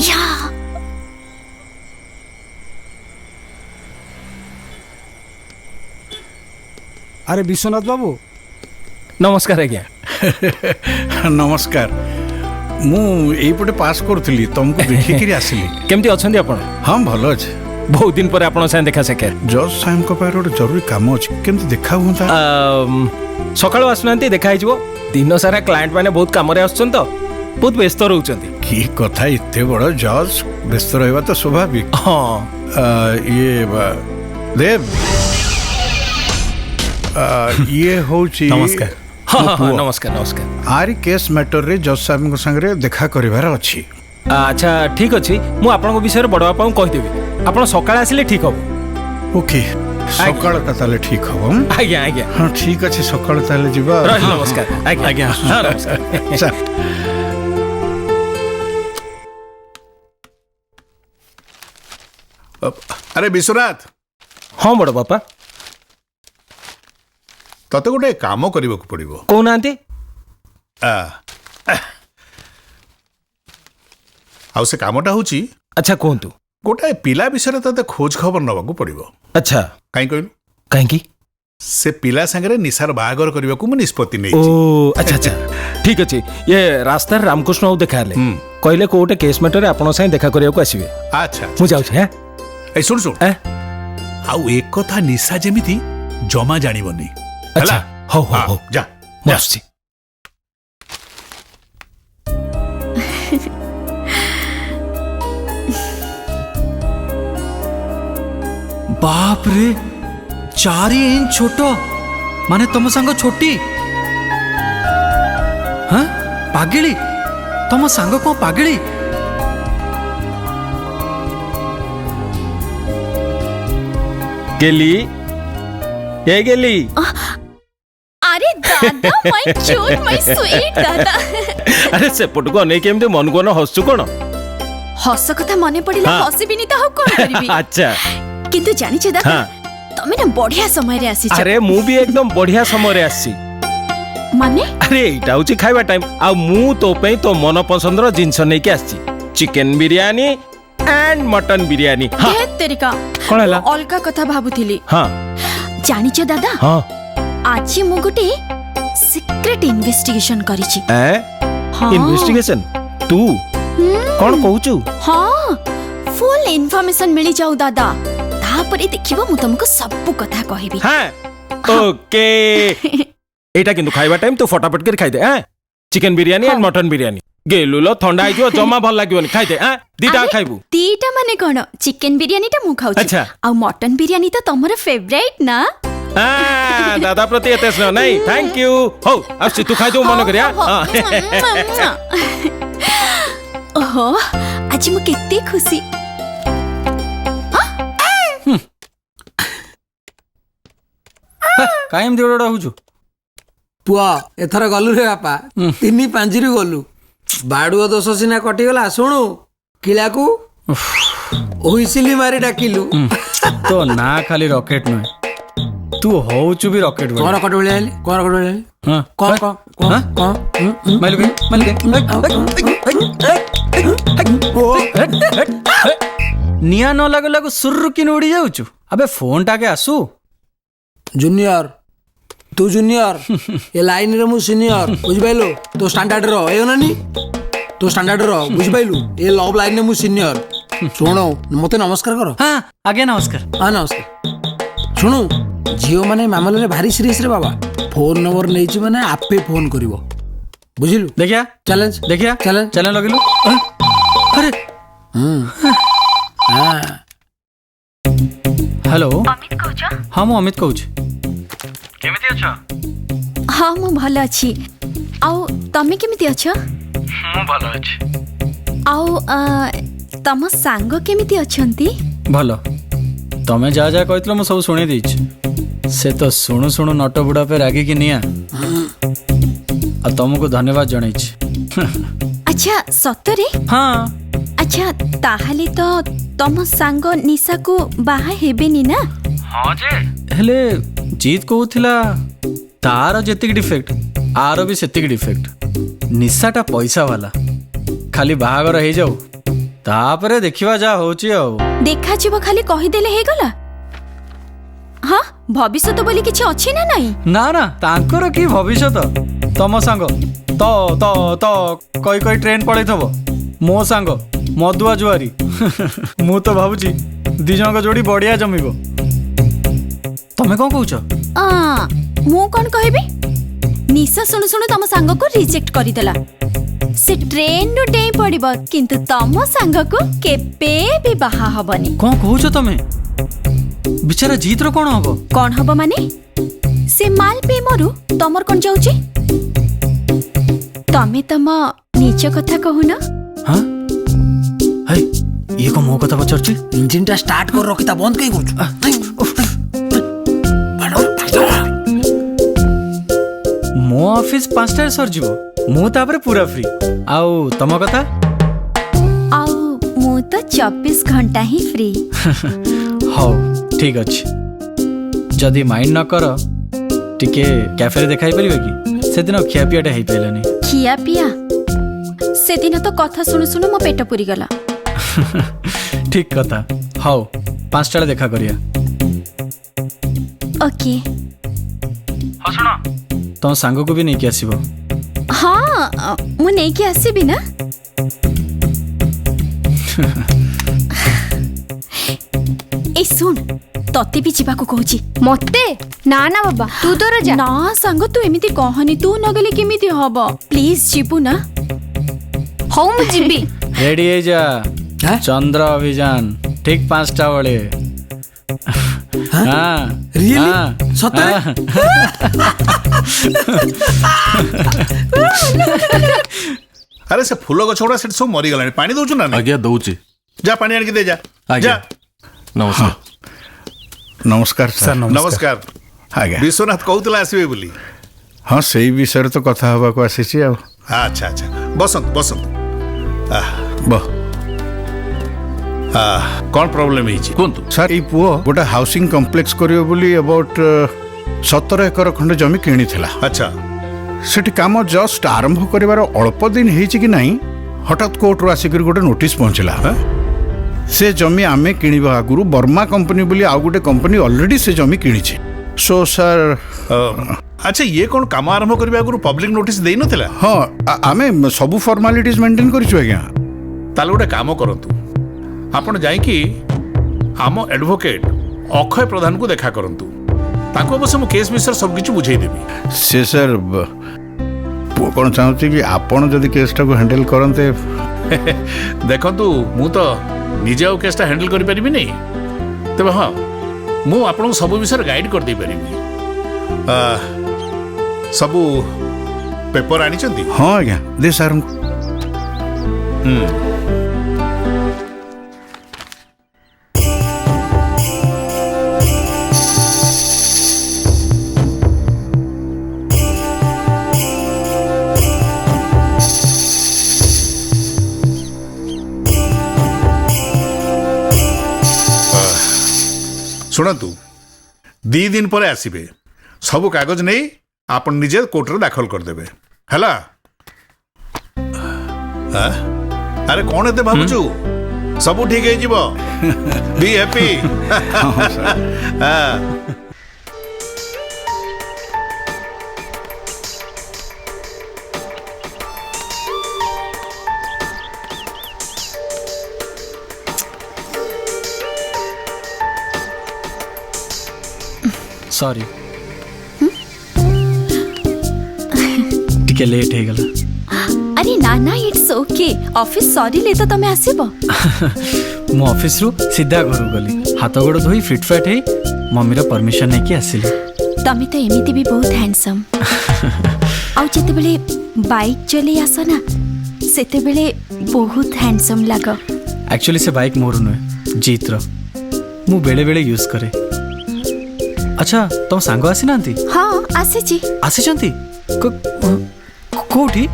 G: या
I: अरे विश्वनाथ बाबू
C: नमस्कार आज्ञा नमस्कार मु एपटे पास करूली तुमको देखिक आसली
I: केमती अछंती आपण
C: हाँ भल अच्छे
I: बहुत दिन पर आपण साथ देखा साक्षात
C: जज साहेब पाखे गोटे जरूरी काम अच्छे केमती देखा हूँ
I: सकाळु आसुनांती देखा हिजो दिन सारा क्लायंट माने बहुत काम रे आछन तो बहुत व्यस्त रहउचंती
C: की कथा इतने बड़ जज व्यस्त रहा तो स्वाभाविक
I: हाँ
C: ये देव ये होची
I: नमस्कार हाँ हाँ नमस्कार नमस्कार
C: आरी केस मैटर रे जज साहब संगे देखा करिवार अछि
I: अच्छा ठीक अछि मु आपन विषय बड़ बापा को कहि देबी आपण सकाळ आसिले ठीक हो
C: ओके सकाळ ताले ठीक हो
I: आज्ञा आज्ञा
C: हाँ ठीक अछि सकाळ ताले जिबा
I: नमस्कार आज्ञा आज्ञा हाँ नमस्कार
C: अरे विश्वनाथ
I: हाँ बड़ बापा
C: तते गोटे काम करने को पड़ो
I: कौन आंती
C: आउ से कामटा हूँ
I: अच्छा कहतु
C: गोटे पिला विषय ते खोज खबर नवा पड़ो
I: अच्छा
C: कहीं कहलु
I: कहीं
C: से पिला संगे निशार बाहागर करने को निष्पत्ति नहीं
I: ओ अच्छा अच्छा ठीक अच्छे ये रास्ता रामकृष्ण बाबू देखा कहले कोटे केस मैटर आपन साथ देखा करने को आसवे
C: अच्छा
I: मु जाउछ हैं
C: ए सुन सुन आउ एक कथा निशा जेमिति जमा जानिबनी
I: अच्छा हो हो हो
C: जा
I: मस्ती
J: बाप रे 4 इंच छोट माने तुम सांग छोटी हाँ पागेली तुम सांग कौन पागेली
I: गेली ये गेली
G: अरे दादा माय क्यूट माय स्वीट दादा
I: अरे सेपट को नहीं केमते मन को न हसु कोन
G: हस कथा मने पड़िला हसिबिनी त हो कोन करबी
I: अच्छा
G: किंतु जानि छ दादा तमे न बढ़िया समय रे आसी छ
I: अरे मु भी एकदम बढ़िया समय रे आसी
G: माने
I: अरे एटा होची खाइबा टाइम आ मु तो पे तो मन पसंद रो जिंस नै के आसी chicken biryani and mutton biryani
G: हां तेरिका
I: कोन हला
G: अलका कथा भाबुथिली
I: हां
G: जानि छ दादा
I: हां
G: आज मु गुटे सीक्रेट इन्वेस्टिगेशन करिछि
I: हां इन्वेस्टिगेशन तू कोन कहूचु
G: हां फुल इन्फॉर्मेशन मिली जाऊ दादा तापरे देखिबो मु तुमको सब कथा कहबी
I: हां ओके एटा किंतु खाइबा टाइम तू फटाफट कर खाइ दे हैं chicken biryani and mutton biryani गेलुलो ठंडा आइजो जमा भल लागिवनी खाइ दे हैं दीटा खाइबु
G: दीटा माने कोन चिकन बिरयानी ता मु खाउछि
I: अच्छा
G: आ मटन बिरयानी तो तमरो फेवरेट ना
I: दादा प्रति एते स्नेह नहीं थैंक यू हो अब तू खाइ दो मन करिया
G: ओहो आज मु केते खुशी
J: କାଇଁ ଏମିତି ଗୋଟେ ହଉଛୁ?
E: ପୁଅ ଏଥର ଗଲୁ ରେ ବାପା, 3-5 ଗଲୁ। ବାଡୁଅ ଦୋଷ ସିନା କଟିଗଲା। ଶୁଣୁ କିଳାକୁ ହୁଇସିଲି ମାରି ଡାକିଲୁ।
J: ତୋ ନା ଖାଲି ରକେଟ ନୁହେଁ, ତୁ ହଉଛୁ ବି ରକେଟ।
E: କଣ ରକେଟ ଭଳିଆ ହେଲି? କଣ ରକେଟ ଭଳିଆ ହେଲି?
J: ନିଆଁ ନ ଲାଗୁ ଲାଗୁ ସୁରରୁ କିନି ଉଡି ଯାଉଛୁ? ଆବେ ଫୋନ ଟାକେ ଆସୁ।
E: ଜୁନିୟର ତୁ ଜୁନିୟର, ଏ ଲାଇନ ରେ ମୁଁ ସିନିୟର, ବୁଝିପାଇଲୁ? ତୋ ଷ୍ଟାଣ୍ଡାର୍ଡ ର ଏ ନାନି, ତୋ ଷ୍ଟାଣ୍ଡାର୍ଡ ର, ବୁଝିପାଇଲୁ? ଏ ଲଭ ଲାଇନ ରେ ମୁଁ ସିନିୟର। ଶୁଣ ମତେ ନମସ୍କାର କର।
J: ହଁ ଆଜ୍ଞା ନମସ୍କାର।
E: ହଁ ନମସ୍କାର। ଶୁଣୁ ଝିଅ ମାନେ ମାମଲାରେ ଭାରି ସିରିୟସ ରେ ବାବା। ଫୋନ ନମ୍ବର ନେଇଛି ମାନେ ଆପେ ଫୋନ କରିବ, ବୁଝିଲୁ?
J: ଦେଖିଆ
E: ଚ୍ୟାଲେଞ୍ଜ,
J: ଦେଖିଆ
E: ଚ୍ୟାଲେଞ୍ଜ,
J: ଚ୍ୟାଲେଞ୍ଜ ଲଗେଇଲୁ। ଆରେ ହ୍ୟାଲୋ
G: ଅମିତ କହୁଛ?
J: ହଁ ମୁଁ ଅମିତ କହୁଛି।
G: କେମିତି ଅଛ? ହଁ ମୁଁ ଭଲ ଅଛି। ଆଉ ତମେ କେମିତି ଅଛ?
J: ମୁଁ ଭଲ ଅଛି।
G: ଆଉ ତମ ସାଙ୍ଗ କେମିତି ଅଛନ୍ତି?
J: ଭଲ। ତମେ ଯାହା ଯାହା କହିଥିଲ ମୁଁ ସବୁ ଶୁଣି ଦେଇଛି। ସେ ତ ଶୁଣୁ ଶୁଣୁ ନଟ ବୁଢା ପେ ରାଗିକି ନିଆଁ। ଆଉ ତମକୁ ଧନ୍ୟବାଦ ଜଣାଇଛି।
G: ଆଚ୍ଛା ସତରେ?
J: ହଁ।
G: ଆଚ୍ଛା ତାହେଲେ ତ ତମ ସାଙ୍ଗ ନିଶାକୁ ବାହା ହେବେନି ନା?
J: ହଁ ଯେ ହେଲେ ଜିତ୍ କହୁଥିଲା ତାର ଯେତିକି ଡିଫେକ୍ଟ ଆର ବି ସେତିକି ଡିଫେକ୍ଟ। ନିଶାଟା ପଇସା ବାଲା, ଖାଲି ବାହାଘର ହେଇଯାଉ ତାପରେ ଦେଖିବା ଯାହା ହଉଛି ଆଉ।
G: ଦେଖାଯିବ ଖାଲି କହିଦେଲେ ହେଇଗଲା? ହଁ ଭବିଷ୍ୟତ ବୋଲି କିଛି ଅଛି ନା ନାଇଁ?
J: ନା ନା ତାଙ୍କର କି ଭବିଷ୍ୟତ? ତମ ସାଙ୍ଗ ତ ତ ତ କହି କହି ଟ୍ରେନ ପଳେଇଥବ। ମୋ ସାଙ୍ଗ ମଦୁଆ ଜୁଆରୀ। ମୁଁ ତ ଭାବୁଛି ଦି ଜଣଙ୍କ ଯୋଡି ବଢିଆ ଜମିବ। ତମେ କଣ କହୁଛ?
G: ମୁଁ କଣ କହିବି? ନିଶା ଶୁଣୁ ଶୁଣୁ ତମ ସାଙ୍ଗକୁ ରିଜେକ୍ଟ କରିଦେଲା। ସେ ଟ୍ରେନରୁ ଡେଇଁ ପଡିବ କିନ୍ତୁ ତମ ସାଙ୍ଗକୁ କେବେ ବି ବାହା ହବନି।
J: କଣ କହୁଛ ତମେ? ବିଚାରା ଜିତର କଣ ହବ?
G: କଣ ହବ ମାନେ? ସେ ମାଲ ପିଇ ମରୁ, ତମର କଣ ଯାଉଛି? ତମେ ତମ ନିଜ କଥା କହୁନ।
J: ହଁ ହେଇ ଇଏ କଣ ମୋ କଥା ପଚାରୁଛି?
E: ଇଞ୍ଜିନ ଟା ଷ୍ଟାର୍ଟ କର, ରଖିତା ବନ୍ଦ କାଇଁ କରୁଛୁ?
J: ମୋ ଅଫିସ 5ଟାରେ ସରିଯିବ, ମୁଁ ତାପରେ ପୁରା ଫ୍ରି। ଆଉ ତମ କଥା?
G: ଆଉ ମୁଁ ତ 24 ଘଣ୍ଟା ହିଁ ଫ୍ରି।
J: ହଉ ଠିକ ଅଛି। ଯଦି ମାଇଣ୍ଡ ନ କର ଟିକେ କ୍ୟାଫେରେ ଦେଖାଇ ପାରିବେ କି? ସେଦିନ ଖିଆପିଆଟା ହେଇପାରିଲାନି।
G: ଖିଆ ପିଆ? ସେଦିନ ତ କଥା ଶୁଣୁ ଶୁଣୁ ମୋ ପେଟ ପୁରିଗଲା।
J: ଠିକ କଥା। ହଉ 5ଟାରେ ଦେଖା କରିବା।
G: ଓକେ।
J: ହଁ ଶୁଣ ତମ ସାଙ୍ଗକୁ ବି ନେଇକି ଆସିବ।
G: ହଁ ମୁଁ ନେଇକି ଆସିବି ନା। ଏ ଶୁଣ ତତେ ବି ଯିବାକୁ କହୁଛି। ମତେ? ନା ନା ବାବା ତୁ ତୋର ଯା। ନା ସାଙ୍ଗ ତୁ ଏମିତି କହନି, ତୁ ନଗଲେ କେମିତି ହବ? ପ୍ଲିଜ ଯିବୁ ନା? ହଉ ମୁଁ ଯିବି।
J: ରେଡି ହେଇଯା, ଚନ୍ଦ୍ର ଅଭିଯାନ ଠିକ 5ଟା ବେଳେ।
E: ରିଏଲି? ସତରେ?
C: ଆରେ ସେ ଫୁଲ ଗଛ ଗୁଡା ସେଠି ସବୁ ମରିଗଲାଣି, ପାଣି ଦଉଛୁ ନା?
K: ଆଜ୍ଞା ଦଉଛି।
C: ଯା ପାଣି ଆଣିକି ଦେ ଯା।
K: ଆଜ୍ଞା ନମସ୍କାର।
C: ନମସ୍କାର
K: ସାର୍,
C: ନମସ୍କାର।
K: ଆଜ୍ଞା
C: ବିଶ୍ୱନାଥ କହୁଥିଲା ଆସିବେ ବୋଲି।
K: ହଁ ସେଇ ବିଷୟରେ ତ କଥା ହେବାକୁ ଆସିଛି ଆଉ।
C: ଆଚ୍ଛା ଆଚ୍ଛା ବସନ୍ତୁ ବସନ୍ତୁ। କ'ଣ ପ୍ରୋବ୍ଲେମ ହେଇଛି କୁହନ୍ତୁ।
K: ସାର୍ ଏଇ ପୁଅ ଗୋଟେ ହାଉସିଂ କମ୍ପ୍ଲେକ୍ସ କରିବ ବୋଲି ଅବାଉଟ୍ 17 ଏକର ଖଣ୍ଡେ ଜମି କିଣିଥିଲା।
C: ଆଚ୍ଛା
K: ସେଠି କାମ ଜଷ୍ଟ ଆରମ୍ଭ କରିବାର ଅଳ୍ପ ଦିନ ହେଇଛି କି ନାହିଁ, ହଠାତ୍ କୋର୍ଟରୁ ଆସିକରି ଗୋଟେ ନୋଟିସ୍ ପହଞ୍ଚିଲା। ସେ ଜମି ଆମେ କିଣିବା ଆଗରୁ ବର୍ମା କମ୍ପାନୀ ବୋଲି ଆଉ ଗୋଟେ କମ୍ପାନୀ ଅଲରେଡି ସେ ଜମି କିଣିଛି। ସୋ ସାର୍
C: ଆଚ୍ଛା ଇଏ କ'ଣ କାମ ଆରମ୍ଭ କରିବା ଆଗରୁ ପବ୍ଲିକ ନୋଟିସ୍ ଦେଇନଥିଲା?
K: ହଁ ଆମେ ସବୁ ଫର୍ମାଲିଟିଜ୍ ମେଣ୍ଟେନ୍ କରିଛୁ ଆଜ୍ଞା।
C: ତାହେଲେ ଗୋଟେ କାମ କରନ୍ତୁ, ଆପଣ ଯାଇକି ଆମ ଆଡଭୋକେଟ୍ ଅକ୍ଷୟ ପ୍ରଧାନଙ୍କୁ ଦେଖା କରନ୍ତୁ। ତାଙ୍କୁ ଅବଶ୍ୟ ମୁଁ କେସ୍ ବିଷୟରେ ସବୁ କିଛି ବୁଝେଇଦେବି।
K: ସେ ସାର୍ ପୁଅ କ'ଣ ଚାହୁଁଛି କି ଆପଣ ଯଦି କେସ୍ଟାକୁ ହ୍ୟାଣ୍ଡେଲ୍ କରନ୍ତେ।
C: ଦେଖନ୍ତୁ ମୁଁ ତ ନିଜେ ଆଉ କେସ୍ଟା ହ୍ୟାଣ୍ଡେଲ୍ କରିପାରିବିନି, ତେବେ ହଁ ମୁଁ ଆପଣଙ୍କୁ ସବୁ ବିଷୟରେ ଗାଇଡ୍ କରିଦେଇପାରିବି। ସବୁ ପେପର ଆଣିଛନ୍ତି?
K: ହଁ ଆଜ୍ଞା ଦେ ସାର୍ଙ୍କୁ।
C: ଶୁଣନ୍ତୁ 2 दिन ପରେ ଆସିବେ ସବୁ କାଗଜ ନେଇ ଆପଣ ନିଜେ କୋର୍ଟରେ ଦାଖଲ କରିଦେବେ ହେଲା। ଆରେ କ'ଣ ଏତେ ଭାବୁଛୁ ସବୁ ଠିକ ହେଇଯିବ ବି ହ୍ୟାପି।
J: सॉरी टिके लेट हो गला।
G: अरे ना ना इट्स ओके ऑफिस सॉरी ले तो तमे आसीबो।
J: मु ऑफिस रु सीधा घर गली हाथ गोड़ धोई फिटफाट हे मम्मी रो परमिशन नै कि आसिली।
G: तमे तो एमिति भी बहुत हैंडसम आउ जते बेले बाइक चले आसो ना सेते बेले बहुत हैंडसम लागो।
J: एक्चुअली से बाइक मोर नुहे जीत रो मु बेले बेले यूज करे। अच्छा तुम सांग आसी नांती?
G: हाँ आसी जी।
J: आसी चंती कोठी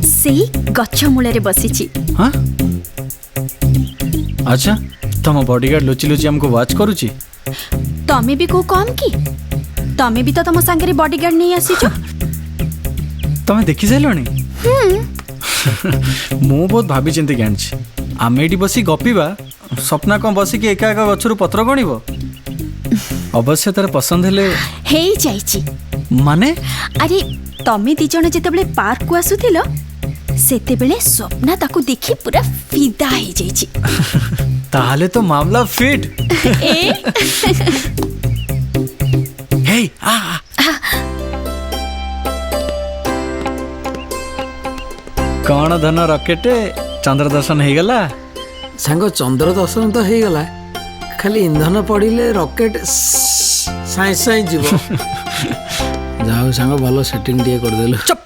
G: सेई गच्छ मूले रे बसी छी।
J: हाँ अच्छा तुम बॉडीगार्ड लुचि लुचि हमको वॉच करूची।
G: तमे भी को कम की तमे भी तो तम संगे बॉडीगार्ड नहीं आसी छ।
J: तमे देखि जाइलोनी? मु बहुत भाभी चिंती जानछि आमे एठी बसी गपीबा सपना कम बसी कि एका एका गछरु पत्र गणिबो। अवश्य तार पसंद हेले
G: हे जाइछि
J: माने।
G: अरे तमे दी जण जेते बेले पार्क को आसुथिलो सेते बेले स्वप्ना ताको देखि पूरा फिदा हे जाइछि।
J: ताहले तो मामला फिट।
G: ए
J: हे आ कौन धन रॉकेट चंद्र दर्शन हो गला?
E: सांग चंद्र दर्शन तो हो गला खाली इंधन पड़िले रॉकेट साई साई जीव। जाओ सांग भलो सेटिंग टिए कर देलो।
J: चुप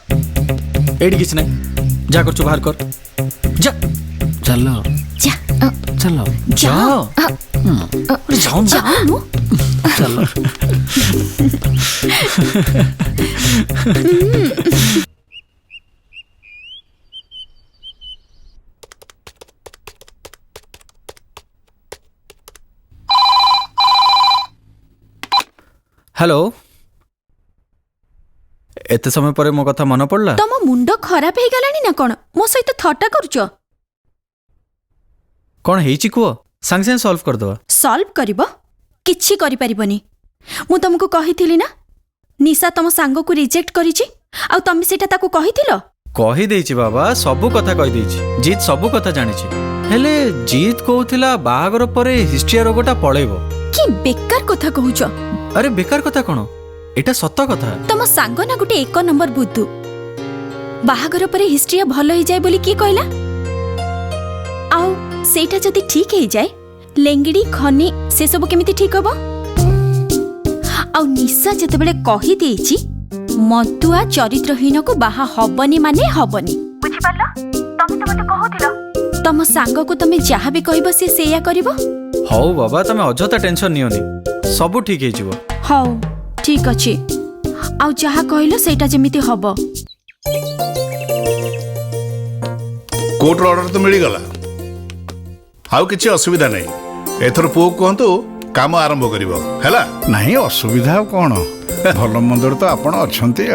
J: एडी किछ नै जा कर बाहर कर जा।
E: चलो
G: जा
E: चलो
J: जाओ जाओ
G: जाओ
E: चलो।
J: हेलो एते समय पर मो कथा मन पड़ला?
G: तम मुंड खराब हे गलानी ना कोन मो सहित थट्टा करूचो?
J: कौन हेची को संग संग सॉल्व कर दो।
G: सॉल्व करबो किछि करि परिबनी। मु तुमको कहिथिली ना निशा तम सांग को रिजेक्ट करिछि आ तमे सेटा ताको कहिथिलो?
J: कहि देछि बाबा सब कथा कहि देछि जीत सब कथा जानि छि हेले जीत कहउथिला बाहागर परे हिस्ट्री रोगटा पळेबो।
G: कि बेकार कथा कहूचो?
J: अरे बेकार कथा कोन एटा सत्य कथा।
G: तम सांग ना गुटे 1 नंबर बुद्धू बाहागर परे हिस्ट्री भलो हो जाए बोली की कहला आउ सेटा जदी ठीक हो जाए लेंगड़ी खनी से सब केमिति ठीक हबो? आउ निशा जते बेले कहि देछि मधुआ चरित्रहीन को बाहा हबनी माने हबनी बुझि पारलो? तमे तो मते कहथिलो तम सांग को तमे जहा भी कहबो से सेया करबो।
J: हौ बाबा तमे अजता टेंशन नियोनी सब ठीक हे जिवो।
G: हौ ठीक अछि आउ जहा कहलो सेटा जेमिति हबो।
C: कोर्ट ऑर्डर तो मिल गला आउ किछि असुविधा नहीं एथर पुओ कहंतु काम आरंभ करिवो हैला।
K: नहीं असुविधा कौन भल मंदर तो आपण अछंती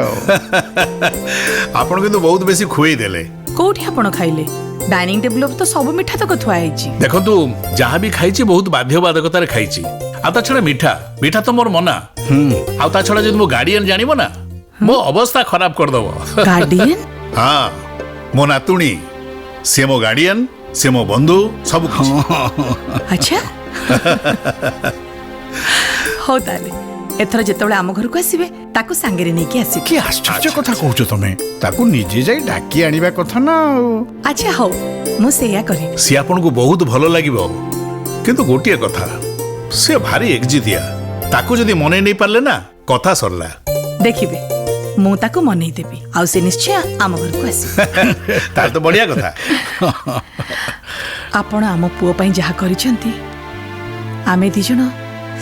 C: आपण किंतु बहुत बेसी खुई देले।
L: कोठी आपण खाइले डाइनिंग टेबल पर तो सब मिठा तक थुआ आइछि।
C: देखंतु जहां भी खाइछि बहुत बाध्यबाधकता रे खाइछि आ ता छडा मीठा मीठा तो मोर मना आ ता छडा जदि मो गार्डियन जानिबो ना मो अवस्था खराब कर दबो।
L: गार्डियन?
C: हां मो नातुणी से मो गार्डियन से मो बंधु सब कुछ।
L: अच्छा हो ताले एथर जेतबेले आम घर को आसीबे ताको सांगरे नै कि आसी।
K: कि आश्चर्य कथा कहूछ तमे ताको निजे जाई डाकी आनिबा कथा ना।
L: अच्छा हो मु सेया करी
C: सी आपन को बहुत भलो लागिबो किंतु गोटिए कथा से भारी एकजितिया ताको जदि मने नै पारले ना कथा सरला।
L: देखिबे मु ताको मनै देबी आ से निश्चय आम घर को आसी।
C: तार तो बढ़िया कथा।
L: आपण आम पुओ पई जहा करिसंती आमे दिजण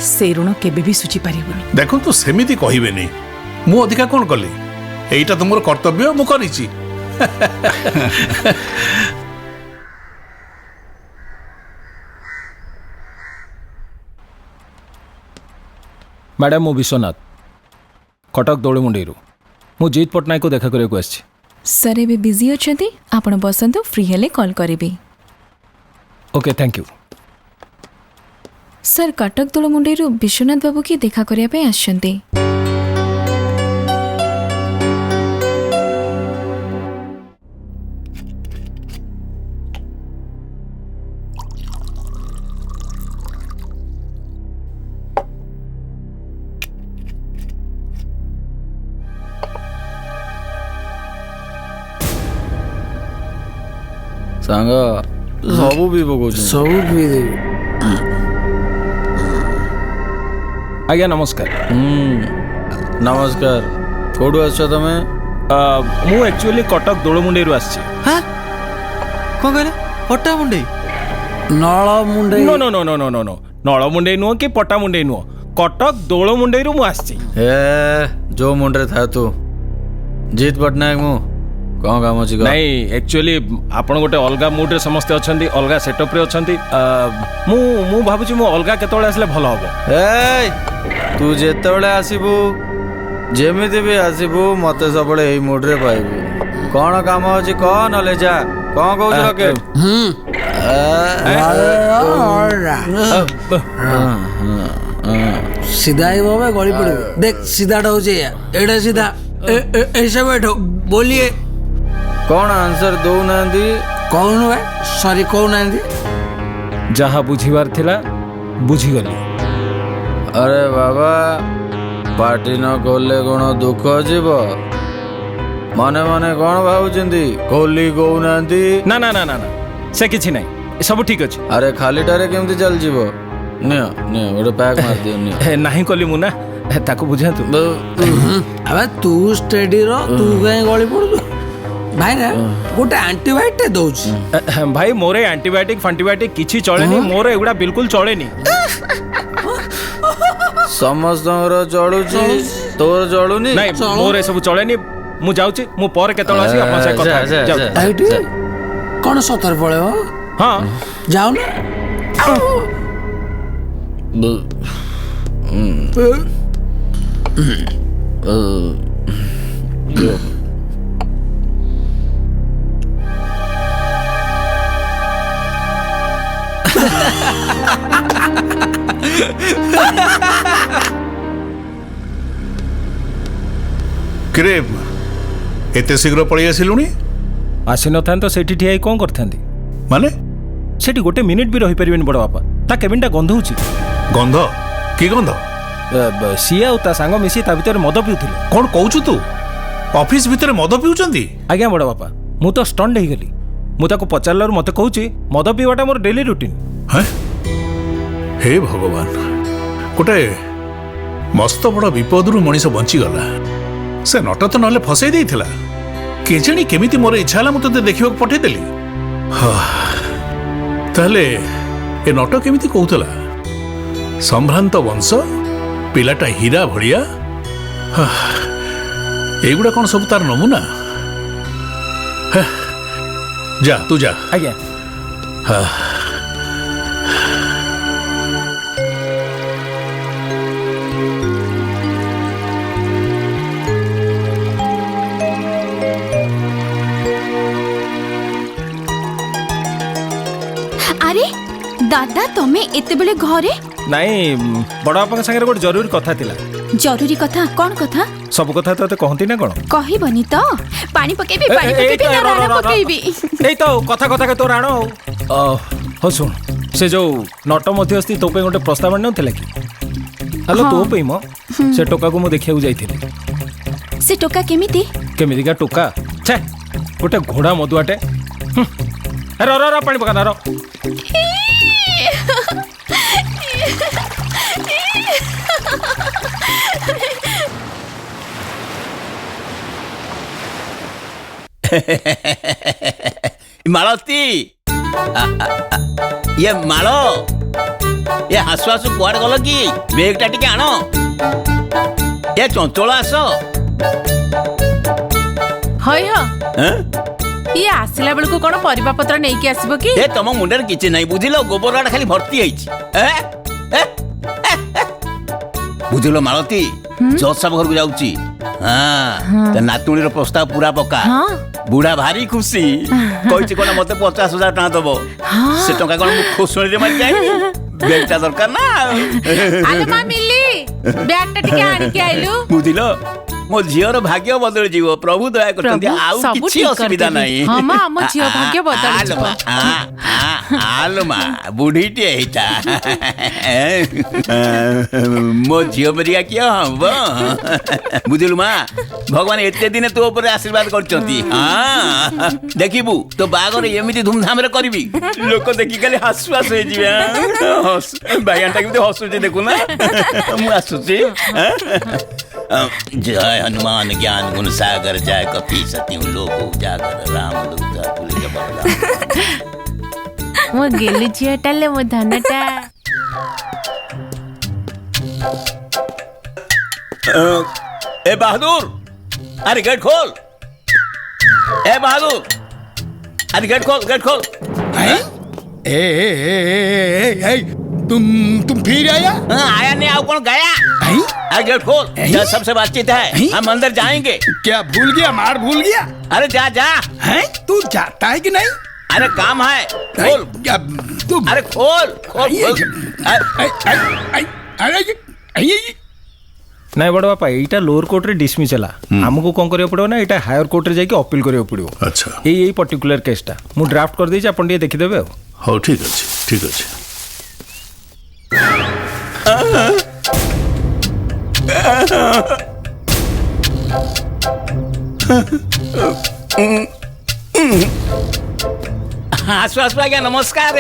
L: से ऋण केबे भी सुचि पारिबनी।
C: देखो तो सेमिति कहिबे नै मु अधिका कोन कली एइटा तुमर कर्तव्य मु करिछि।
I: मैडम मु विश्वनाथ कटक दौड़मुंडी मु जीत पटनायक को देखा करने को आसी।
F: सर एबे बिजी अछंती आपण बसंतु फ्री हेले कॉल करिबी।
I: Okay thank you.
F: Sir Cuttack Dolmundi Biswanath Babu की देखा करिया पे आछंती।
J: सांग सबू भी पकाउछ
E: सब पी देबी।
I: आज्ञा नमस्कार।
J: नमस्कार कोडू आछ तमे?
I: मु एक्चुअली कटक दौड़मुंडी आसी।
J: हां को कहले पट्टा मुंडे
E: नळ मुंडे?
I: No no no no no no no नळ मुंडे नुह कि पट्टा मुंडे नुह कटक दौड़मुंडी मु आसी।
J: ए जो मुंडे था तू जीत पटनायक मु कौन काम अछि?
I: नहीं एक्चुअली आपण गोटे अलगा मूड रे समस्ते अछंती अलगा सेटअप रे अछंती मु मु भाबुची मु अलगा केतोळे आसले भलो हबो।
J: ए तू जेतोळे आसीबू जेमिति भी आसीबू मते सबळे एई मूड रे पाइबू। कौन काम अछि कौन ले जा कौन कहू रके?
E: सीधा ही बाबा गली पड़े। देख सीधाटा हो एड़ा सीधा ऐसे बैठो बोलिए।
J: कौन आंसर दो नांदी?
E: कौन है सॉरी कौन नांदी?
I: जहा बुझीवार थिला बुझी गली।
J: अरे बाबा पार्टी न खोलले कोन दुख जीव मने मने कौन भावुचंदी खोली को नांदी?
I: ना ना ना ना ना से किछि नहीं सब ठीक अछि।
J: अरे खाली टारे केमती चल जीव नियो नियो गोटे पैक मार दियो नियो।
I: नहीं कली मुना ताको बुझा तू।
E: अबे तू स्टेडी रो तू कहीं गली पड़ू भाई ना गोटे एंटीबायोटिक दउची।
I: भाई मोरे एंटीबायोटिक फंटीबायोटिक किछि चलेनी मोरे एगुडा बिल्कुल चलेनी।
J: समस्त चलुची तोर चलुनी?
I: नहीं मोरे सब चलेनी मु जाउची मु पर केतळ आसी अपन से कथा जाउ।
E: कोन सतर पळे हो?
I: हां
E: जाओ ना।
C: किरे एते शीघ्र पळी आसिलुनी?
I: आसी न थान तो सेठी ठियाई कोन करथांदी
C: माने
I: सेठी गोटे मिनिट भी रही परिबेन बड़ बापा ता केबिनटा गंध होची।
C: गंध की गंध?
I: सिया ता सांग मिसी ता भीतर मद पिउथिले।
C: कोन कहूछु तू ऑफिस भीतर मद पिउचंदी?
I: आज्ञा बड़ बापा मु तो स्टंड हे गेली मु ताको पचारलार मते कहूची मद पिवाटा मोर डेली रूटीन।
C: हैं हे भगवान गोटे मस्त बड़ विपदरू मनीष बंची गला। से नट तो नले फसई देइथिला केजणी केमिति मोर इच्छा हला मते देखिबा पठे देली। ताले ए नट केमिति कहउतला संभ्रांत वंश पिलाटा हीरा भड़िया एगुड़ा कौन सब तार नमूना? जा तू जा।
I: आज्ञा।
G: अरे दादा तमे एते बेले घरे?
I: नहीं बड़ बापा संगे गोटे जरूरी कथा थिला।
G: जरूरी कथा कौन कथा?
I: सब कथा तो कहती ना कौन
G: कहबनी तो पानी पकेबी ना राणा पकेबी।
I: एई तो कथा कथा के तो राणो हो सुन से जो नट मध्यस्थी तो पे गोटे प्रस्ताव आन नथिला कि हेलो तो पे मो से टोका को मु देखिया जाइथिली।
G: से टोका केमिति
I: का टोका छे गोटे घोड़ा मधुआटे। रो रो रो पानी पका रो।
B: मालती ये मालो ये हासु हासु कुआड़ गल कि बेगटा टिके आण ये चंचल आस
L: हय ये आसिला बेलको कोन परिबा पत्र नै कि आसीबो कि?
B: ए तम मुंडर किछि नै बुझिलो गोबरगाड खाली भर्ती हेछि ବୁଝିଲ ମାଳତୀ ଜଜ୍ ସାହେବ ଘରକୁ ଯାଉଛି ତା ନାତୁଣୀର ପ୍ରସ୍ତାବ ପୁରା ପକା ବୁଢା ଭାରି ଖୁସି କହିଛି କଣ ମତେ 50,000 ଟଙ୍କା ଦବ ସେ ଟଙ୍କା କଣ ମୁଁ ଖୋସଣୀରେ ମାରି ଯାଇନି ବ୍ୟାଗଟା ଦରକାର ନା
L: ଆଲୋ ମା ମିଲି ବ୍ୟାଗଟା ଟିକେ ଆଣିକି ଆଇଲୁ
B: ବୁଝିଲ ମୋ ଝିଅର ଭାଗ୍ୟ ବଦଳି ଯିବ ପ୍ରଭୁ ଦୟା କରୁଛନ୍ତି ଆଉ କିଛି ଅସୁବିଧା ନାହିଁ
L: ହଁ ମା ଆମ ଝିଅ ଭାଗ୍ୟ ବଦଳି ଯିବ
B: ଆଲୋ ମା ବୁଢୀଟିଏ ହେଇଥା ମୋ ଝିଅ ପରିକା କିଏ ହବ ବୁଝିଲୁ ମା ଭଗବାନ ଏତେ ଦିନେ ତୋ ଉପରେ ଆଶୀର୍ବାଦ କରିଛନ୍ତି ଦେଖିବୁ ତୋ ବାହାଘର ଏମିତି ଧୁମଧାମରେ କରିବି ଲୋକ ଦେଖି ଖାଲି ହାସୁ ହାସୁ ହେଇଯିବେ ବାଇଗଣଟା କେମିତି ହସୁଛି ଦେଖୁନା ମୁଁ ଆସୁଛି जय हनुमान ज्ञान गुण सागर जय कपी सती लोक उजागर राम दूत तुल्य बलराम
L: मो गेलु झियटाले मो धनटा
B: ए बहादुर अरे गेट खोल ए बहादुर अरे गेट खोल
D: ए तुम फिर आया
B: आया नहीं आओ कौन गया गेट खोल सबसे बातचीत है हम अंदर जाएंगे
D: क्या भूल गया मार भूल गया
B: अरे जा जा
D: है तू जाता है कि नहीं
B: अरे काम है खोल
D: तू
B: अरे खोल खोल
I: ନାଇଁ ବଡ଼ ବାପା ଏଇଟା ଲୋଅର କୋର୍ଟରେ ଡିସମିସ୍ ହେଲା ଆମକୁ କ'ଣ କରିବାକୁ ପଡ଼ିବ ନା ଏଇଟା ହାୟର କୋର୍ଟରେ ଯାଇକି ଅପିଲ କରିବାକୁ ପଡ଼ିବ
C: ଆଚ୍ଛା
I: ଏଇ ପର୍ଟିକୁଲାର କେସ୍ଟା ମୁଁ ଡ୍ରାଫ୍ଟ କରିଦେଇଛି ଆପଣ ଟିକେ ଦେଖିଦେବେ ଆଉ
C: ହଉ ଠିକ୍ ଅଛି ଠିକ୍ ଅଛି
B: आसु आसु आज्ञा नमस्कार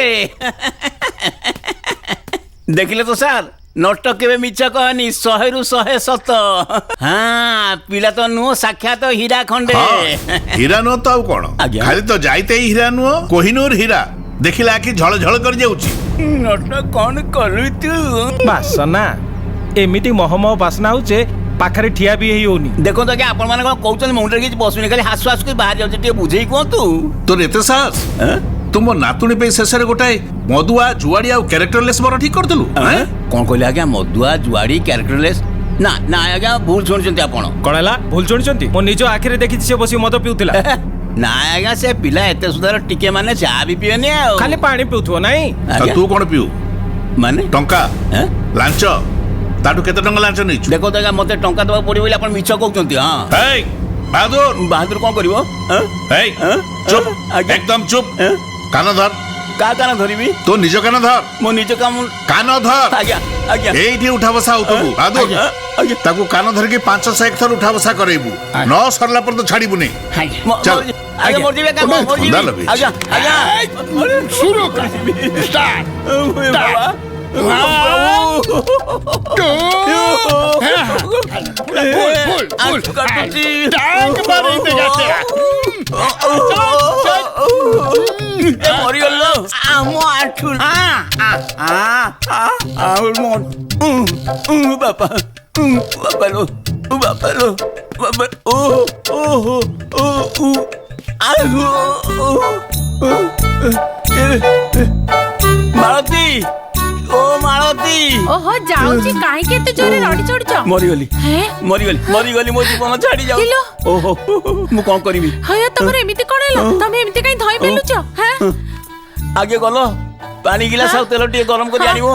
B: देखिले तो सार नट केवे मिछ कहनी 100 रु 100 सत हाँ पिला तो नुह साक्षात हीरा खंडे
C: हीरा नुह तो कौन खाली तो जाइते ही हीरा नुह कोहिनूर हीरा देखिला कि झळ झळ कर जाउची
B: नट कौन कलु तू
I: बासना एमिति महमह बासना होचे पाखरे ठिया भी ही होनी
B: देखो तो क्या आपण माने कोन कहउछन मुंडरे किछ बसुनी खाली हासु हासु के बाहर जाउछ टे बुझेई कोन तू
C: तोर एते साहस तुम नातुणी पे शेषरे गोटाए मधुआ जुआड़ी आ कैरेक्टरलेस बर ठीक करतलु
B: कोन कहले आज्ञा मधुआ जुआड़ी कैरेक्टरलेस ना ना आज्ञा भूल सुनिचंती आपण
I: कोन हला भूल सुनिचंती मो निजो आखिरे देखि से बसी मद पिउतिला
B: ना आज्ञा से पिला एते सुंदर टिके माने चा भी पियनी आ
I: खाली पानी पिउथो नाही
C: तू कोन पिउ
B: माने
C: टंका लांच ताटू केते टंका लांच नै
B: देखो तो मते टंका दबा पड़ी बोले आपण मिछ कहउचंती हां
C: हे बहादुर
B: बहादुर कोन करिवो
C: हे चुप एकदम चुप कान धर
B: का कान धरिबी
C: तो निज कान धर
B: मो निज काम
C: कान धर
B: आज्ञा आज्ञा
C: एठी उठा बसा होतबु बहादुर ताकू कान धर के 500 एक थर उठा बसा करैबु न सरला पर तो छाड़ीबु नै
B: चल आज्ञा मोर जीवे काम मोर जीवे आज्ञा आज्ञा
D: शुरू कर स्टार्ट
B: मालती ओ मालती
L: ओहो जाउची काहे के एते जोरे रडी चढ़छ
B: मरिगली मरिगली मो जीवन छाड़ी जाऊ ओहो मु कोन करबी
L: हय तमरे एमिति कोन हैला तमे एमिति काई धई पेलुछ हैं
B: आगे गलो पानी गिलास और तेल टिके गरम कर आनिबो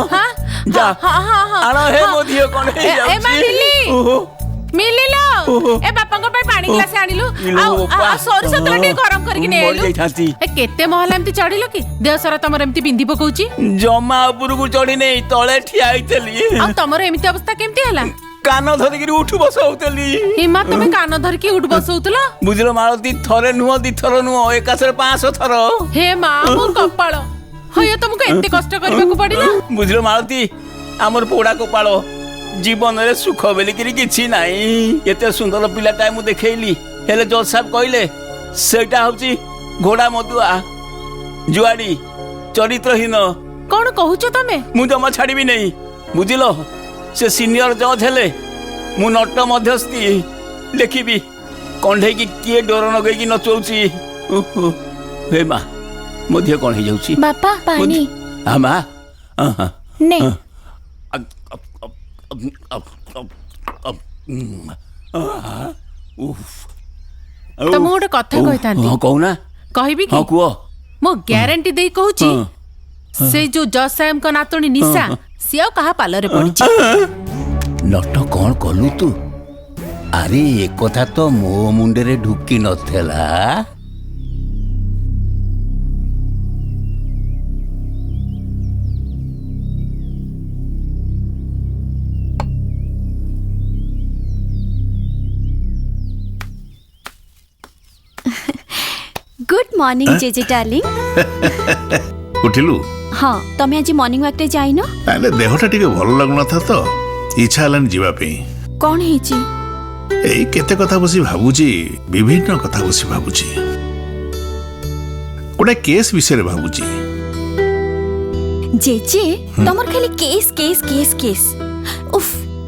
B: जा आनो हे मो दियो कोन हे जाऊ
L: ए मारिली ओहो मिलिलो ए बापा को पानी गिलास आनिलु आ सोरस तेल टिके गरम करके ने आइलु ए केते महला एमिति चढ़िलो कि देह सारा तमरे एमिति बिंदी पकोउची
B: जमा ऊपर को चढ़ी नै तळे ठिया आइतली
L: आ तमरे एमिति अवस्था केमति हला
B: कान धरिकी उठ बसौतली
L: हिमा तमे कान धरिकी उठ बसौतला
B: बुझलो मालती थरे नुह दी थर नुह एकासरे 500 थर
L: हे मा मो कपाळ हय तुमको एते कष्ट करबा को पड़िला
B: बुझलो मालती हमर पोड़ा कपाळ जीवन रे सुख बेली किरी किछि नाही एते सुंदर पिलाटा मु देखैली हेले जज साहब कहले सेटा होची घोड़ा मधुआ जुआड़ी चरित्रहीन
L: कोन कहूछ तमे
B: मु जमा छाड़ीबी नहीं बुझिलो से सीनियर जज हेले मु नट मध्यस्थी देखिबी कंढे की किए डर नगई की नचौची हे मां मध्य कोन हे जाउची
F: बापा पानी
B: हां मां
F: ने
L: ତ ମୁଁ ଗୋଟେ କଥା କହିଥାନ୍ତି।
B: କହୁନା
L: କହିବି କି?
B: ହଁ କୁହ।
L: ମୁଁ ଗ୍ୟାରେଣ୍ଟି ଦେଇ କହୁଛି ସେ ଯୋଉ ଜଜ୍ ସାହେବଙ୍କ ନାତୁଣୀ ନିଶା ସିଏ ଆଉ କାହା ପାଲରେ ପଡିଛି।
B: ନଟ କଣ କଲୁ ତୁ? ଆରେ ଏକଥା ତ ମୋ ମୁଣ୍ଡରେ ଢୁକି ନଥିଲା।
G: Good morning JJ darling.
C: उठिलु?
G: हाँ तमे आज मॉर्निंग वॉक रे जाइनो?
C: नाले देहटा टिके भल लागुना था तो इच्छा हलान जीवा पे।
G: कौन हेची?
C: एई केते कथा बसी भाबुची, विभिन्न कथा बसी भाबुची। कोडा केस विषय रे भाबुची।
G: जेजे तमर खाली केस केस केस केस। उफ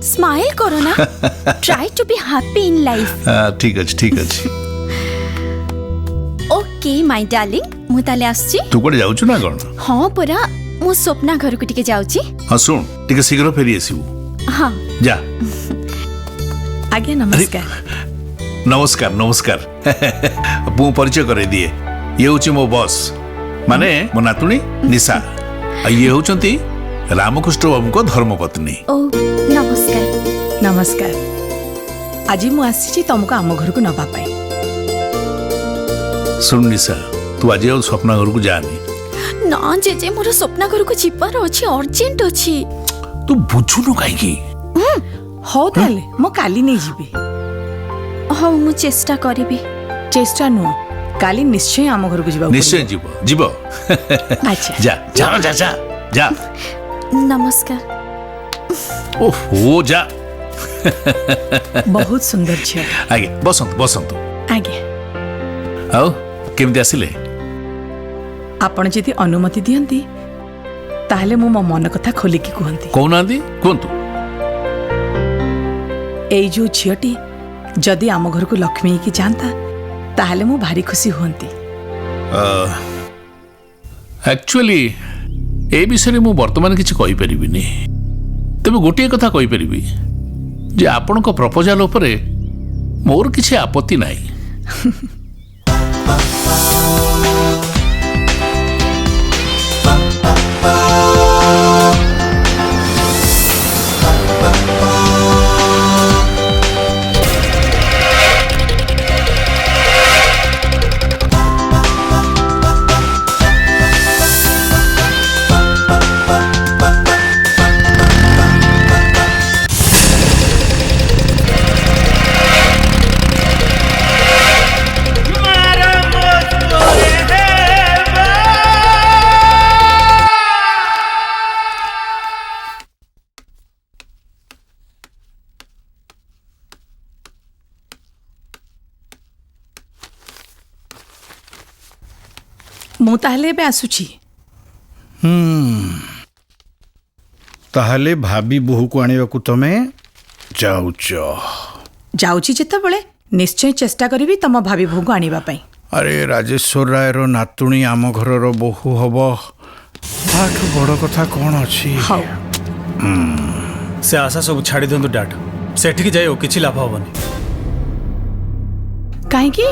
G: स्माइल करो ना। Try to be happy in life.
C: ठीक अछि ठीक अछि।
G: ओके माय डार्लिंग मु ताले आछी।
C: तू कोडे जाउछु ना कोन?
G: हां परा मु स्वप्ना घर को टिके जाउची।
C: हां सुन टिके शीघ्र फेरी आसीबू।
G: हां
C: जा।
L: आज्ञा नमस्कार।
C: नमस्कार नमस्कार। मु परिचय करे दिए। ये होची मो बॉस माने मो नातुणी निशा। आ ये होचंती रामकृष्ण बाबू को धर्मपत्नी।
G: ओ नमस्कार।
L: नमस्कार। आज मु आसी तुमको आम घर को नबा पाई।
C: सुन निशा तू आज और स्वप्ना घर को जानी।
G: ना जेजे मोर स्वप्ना घर को जिबार अछि अर्जेंट अछि।
C: तू बुझुनु काई की?
L: हो ताले मो काली नहीं जीबी।
G: हां मु चेष्टा करिबी।
L: चेष्टा नु काली निश्चय आम घर को जीबा।
C: निश्चय जीवो जीवो।
L: अच्छा
C: जा जा जा जा जा।
G: नमस्कार।
C: ओहो जा।
L: बहुत सुंदर छिया।
C: आगे बसंत बसंत।
L: आगे
C: आओ केमती आसिले?
L: आपण जदि अनुमति दियंती ताहले मु मो मन कथा खोली की कहंती।
C: कोनांदी कोंतु?
L: एई जो झियटी जदि आम घर को लक्ष्मी की जानता ताहले मु भारी खुशी होंती।
C: एक्चुअली ए विषय मु वर्तमान किछि कहि परिबिनी। तबे गोटिए कथा कहि परिबी जे आपनक प्रपोजल उपरे मोर किछि आपत्ति नाही।
L: मु ताहले बे आसुची।
K: ताहले भाभी बोहू को आने को तमे जाउचो?
L: जाउची जेते बळे निश्चय चेष्टा करिवि तम भाभी बोहू को आनिबा पई।
K: अरे राजेश्वर राय रो नातुणी आम घर रो बोहू हबो आठ बड़ कथा कौन अछि?
L: हाउ
I: से आशा सब छाड़ी दियंतु डैड। सेठी की जाइयो किछि लाभ होबनी।
L: काहे की?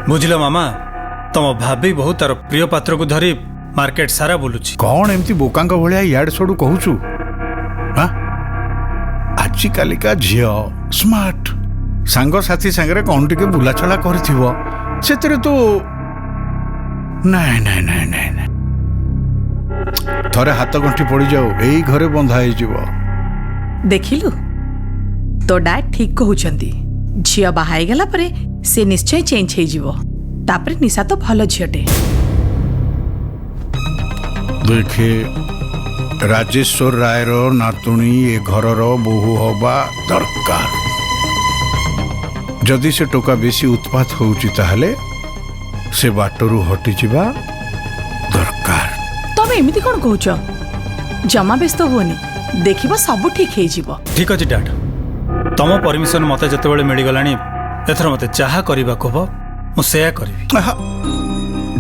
I: बुझिलो मामा तम भाभी बहुत तार प्रिय पात्र को धरी मार्केट सारा बोलुची।
K: कौन एमती बोकांग भलिया याड सडू कहूचु? हां आजि कालिका झियो स्मार्ट सांग साथी संगरे कोन टिके बुलाचला करथिबो सेतरे तो नाय नाय नाय नाय थरे हाथ गंठी पड़ी जाओ एई घरे बंधा हे जीवो।
L: देखिलु तो डैड ठीक कहउचंदी। झिया बाहाई गेला परे से निश्चय चेंज हे जीवो। तापरे निशा तो भलो झियटे।
K: देखे राजेश्वर राय रो नातुणी ए घर रो बोहू हबा दरकार। जदि से टोका बेसी उत्पात होउची ताहले से बाटरू हटी जिबा दरकार।
L: तबे एमिति कोन कहउच? जमा व्यस्त होनी देखिबो सब ठीक हे जीवो।
I: ठीक अछि डैड। तम परमिशन मते जते बेले मिली गलानी एथर मते चाहा करिबा कहबो मु सेया करिवि।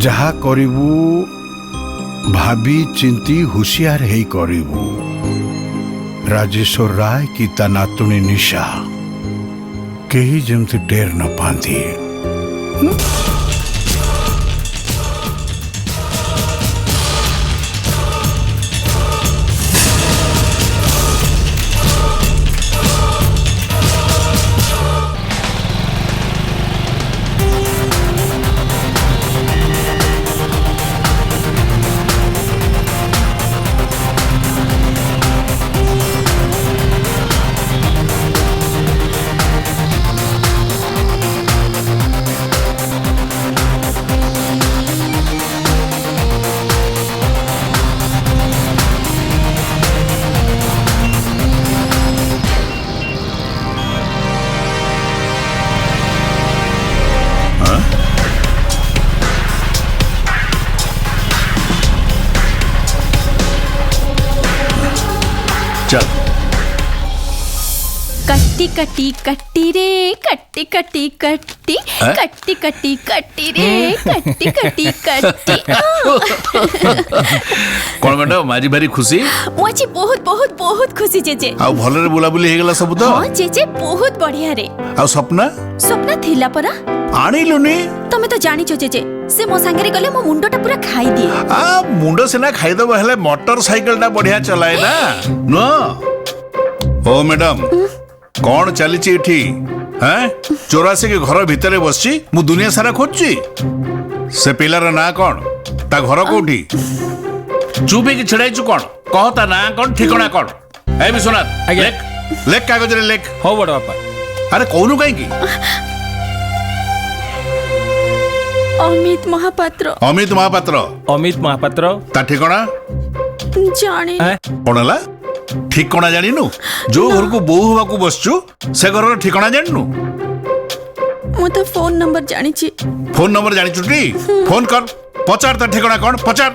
K: जहा करिवु भाभी चिंती होशियार हे करिवु। राजेश्वर राय की ता नातुणी निशा केही जमती डेर न पांती।
C: चल
G: कट्टी कट्टी कट्टी रे कट्टी कट्टी कट्टी कट्टी कट्टी कट्टी रे कट्टी कट्टी कट्टी
C: कौन मैडम आज भारी खुशी
G: मु आज बहुत बहुत बहुत खुशी जेजे
C: आ भलरे बुलाबुली हे गेला सब तो
G: हां जेजे बहुत बढ़िया रे
C: आ सपना
G: सपना थिला परा
C: आनिलुनी
G: तमे तो जानी छो जेजे से मो संगे गले मो मुंडटा पूरा खाई दिए
C: आ मुंडो सेना खाई दबो हेले मोटरसाइकिल टा बढ़िया चलाए ना नो ओ मैडम कौन चली एठी हैं चौरासी के घर भितरे बसची मु दुनिया सारा खोजची से पिलार ना कौन ता घर कोठी चुपे की छिड़ाई छु कौन कहता ना कौन ठिकाना कौन ए विश्वनाथ लेख लेख कागज रे लेख
I: हो बड़ बापा
C: अरे कौनु काई की
G: अमित महापात्र
C: अमित महापात्र
I: अमित महापात्र
C: ता ठिकाना
G: जाने
C: कौन हला ठिकाना जानिनु जो घर को बोहू हवा को बसचु से घर ठिकाना जानिनु
G: मु तो फोन नंबर जानी छी
C: फोन नंबर जानी छुटी फोन कर पचार ता ठिकाना कौन पचार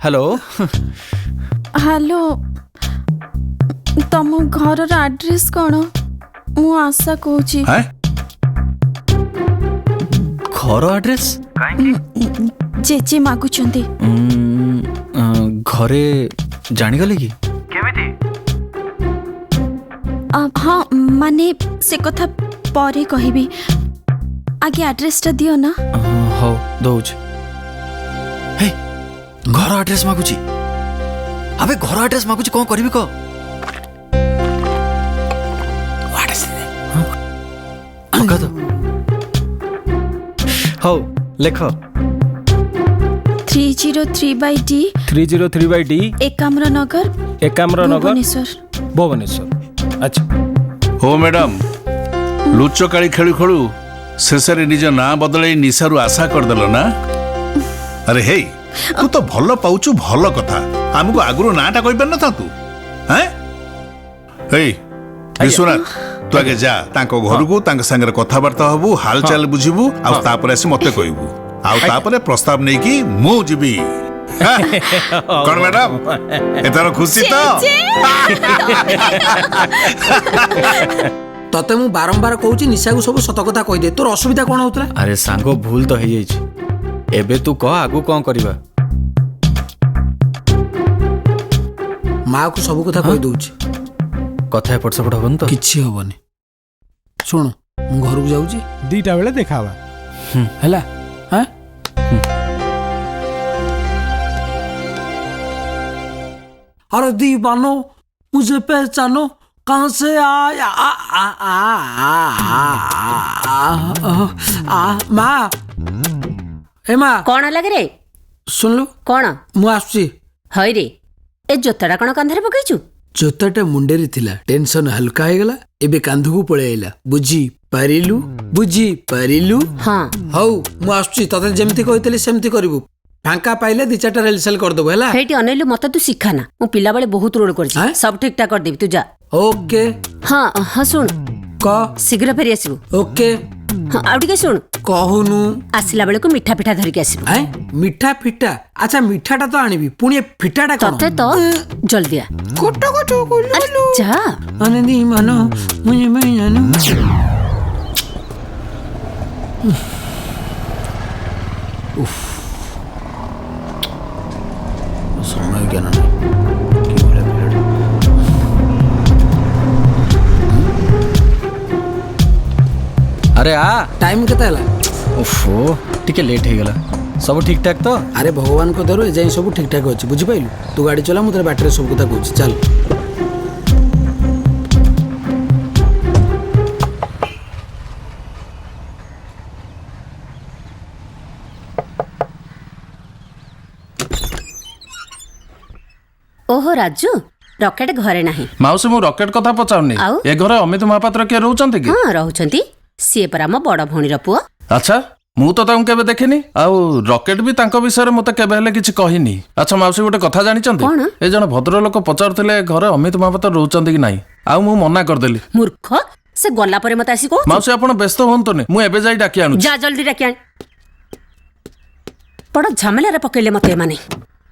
J: हेलो
G: हेलो तम घर एड्रेस कौन मु आशा कहूची
J: घर एड्रेस
G: जेजे मागुचंती
J: घरे जानिगले कि
G: हाँ माने से कथा परे कहबी आगे एड्रेस टा दियो ना
J: हो दौज हे घर एड्रेस मागुची अबे घर एड्रेस मागुची कौन करबी को हो लेख
G: 303/D
I: 303/D
G: एकाम्र नगर
I: भुवनेश्वर अच्छा
C: हो मैडम लुचकाड़ी खेलु खेलु शेषरे निज ना बदलाई निशारू आशा करदेल ना अरे हे तू तो भल पाउचु भल कथा आमको आगुरु नाटा कहि पर न था तू हैं हे विश्वनाथ तू आगे जा तांको घर को तांक संगे कथबार्ता हबु हालचाल बुझिबु आ तापर आसी मते कहबु आ तापर प्रस्ताव नै कि मु जिबी कौन मैडम एतार खुशी तो
E: तते मु बारंबार कहूची निशा को सब सत कथा कहि दे तोर असुविधा कोन होतला
J: अरे सांगो भूल तो हे जाई एबे तू कह आगु कोन करबा
E: माँ को सब कथा कहि दउची
J: कथा एपट सेपट हबन तो
E: किछि हबनी सुन मु घर को जाउची
M: 2टा बेले देखावा
E: हैला हैं अरे दीवानो मुझे पहचानो कहाँ से आया माँ ए माँ
L: कौन लगे रे
E: सुन लो
L: कौन
E: मु आसुची
L: हई रे ए जोताटा कौन कांधरे पकईचु
E: जोताटा मुंडेरी थिला टेंशन हल्का हो गला एबे कांधु को पळे आइला बुझी पारिलु
L: हाँ
E: हौ मु आसुची तते जेमति कहितली सेमति करबू फांका पाइले 2-4टा रेल सेल कर दबो हैला
L: हेटी अनेलु मत तू सिखाना मु पिला बेले बहुत रोड करछि सब ठीक ठाक कर देबी तू जा
E: ओके
L: हाँ हाँ सुन
E: क
L: शीघ्र फेरी आसीबू
E: ओके
M: ଆଉ ଟିକେ ଶୁଣୁ
E: କହୁନୁ
M: ଆସିଲା ବେଳକୁ ମିଠା ପିଠା ଧରିକି ଆସିବୁ।
E: ମିଠା ଫିଟା ଆଚ୍ଛା ମିଠାଟା ତ ଆଣିବି ପୁଣି ଫିଟାଟା
M: ତତେ ତ ଜଲ୍ଦି ଆ। ଯା
E: ଆନନ୍ଦି ମାନ ମୁझे मैं जानू समय ज्ञान नहीं
J: अरे आ
E: टाइम केते हला
J: ओफो टिके लेट हो गला सब ठीक ठाक तो
E: अरे भगवान को दरो एजाई सब ठीक ठाक अछि बुझि पाइलु तू गाड़ी चला मु तेरे बैटरी सब कथा कहूँ चल
M: ओहो राजू रॉकेट घरे नाही
N: माउसी मु रॉकेट कथा पचाउनी
M: आउ?
N: ए घरे अमित महापात्र के रहउचंती कि
M: हाँ रहउचंती सीए पर हम बड़ भौणीर पुओ।
N: अच्छा मु तो ताऊ केबे देखिनी आउ रॉकेट भी तांको विषय मते केबे हेले किछि कहिनी। अच्छा माउसी गोटे कथा जानिचंती
M: कौन?
N: ए जण भद्र लोक पचारथिले घरे अमित महापात्र रहउचंती कि नाही आउ मु मना कर देली।
M: मूर्ख से गला परे मते आसी को
N: माउसी आपण व्यस्त होंतुनी मु एबे जाई डाकी आनु
M: जा जल्दी डाकी आन बड़ झमेला रे पकेले मते माने।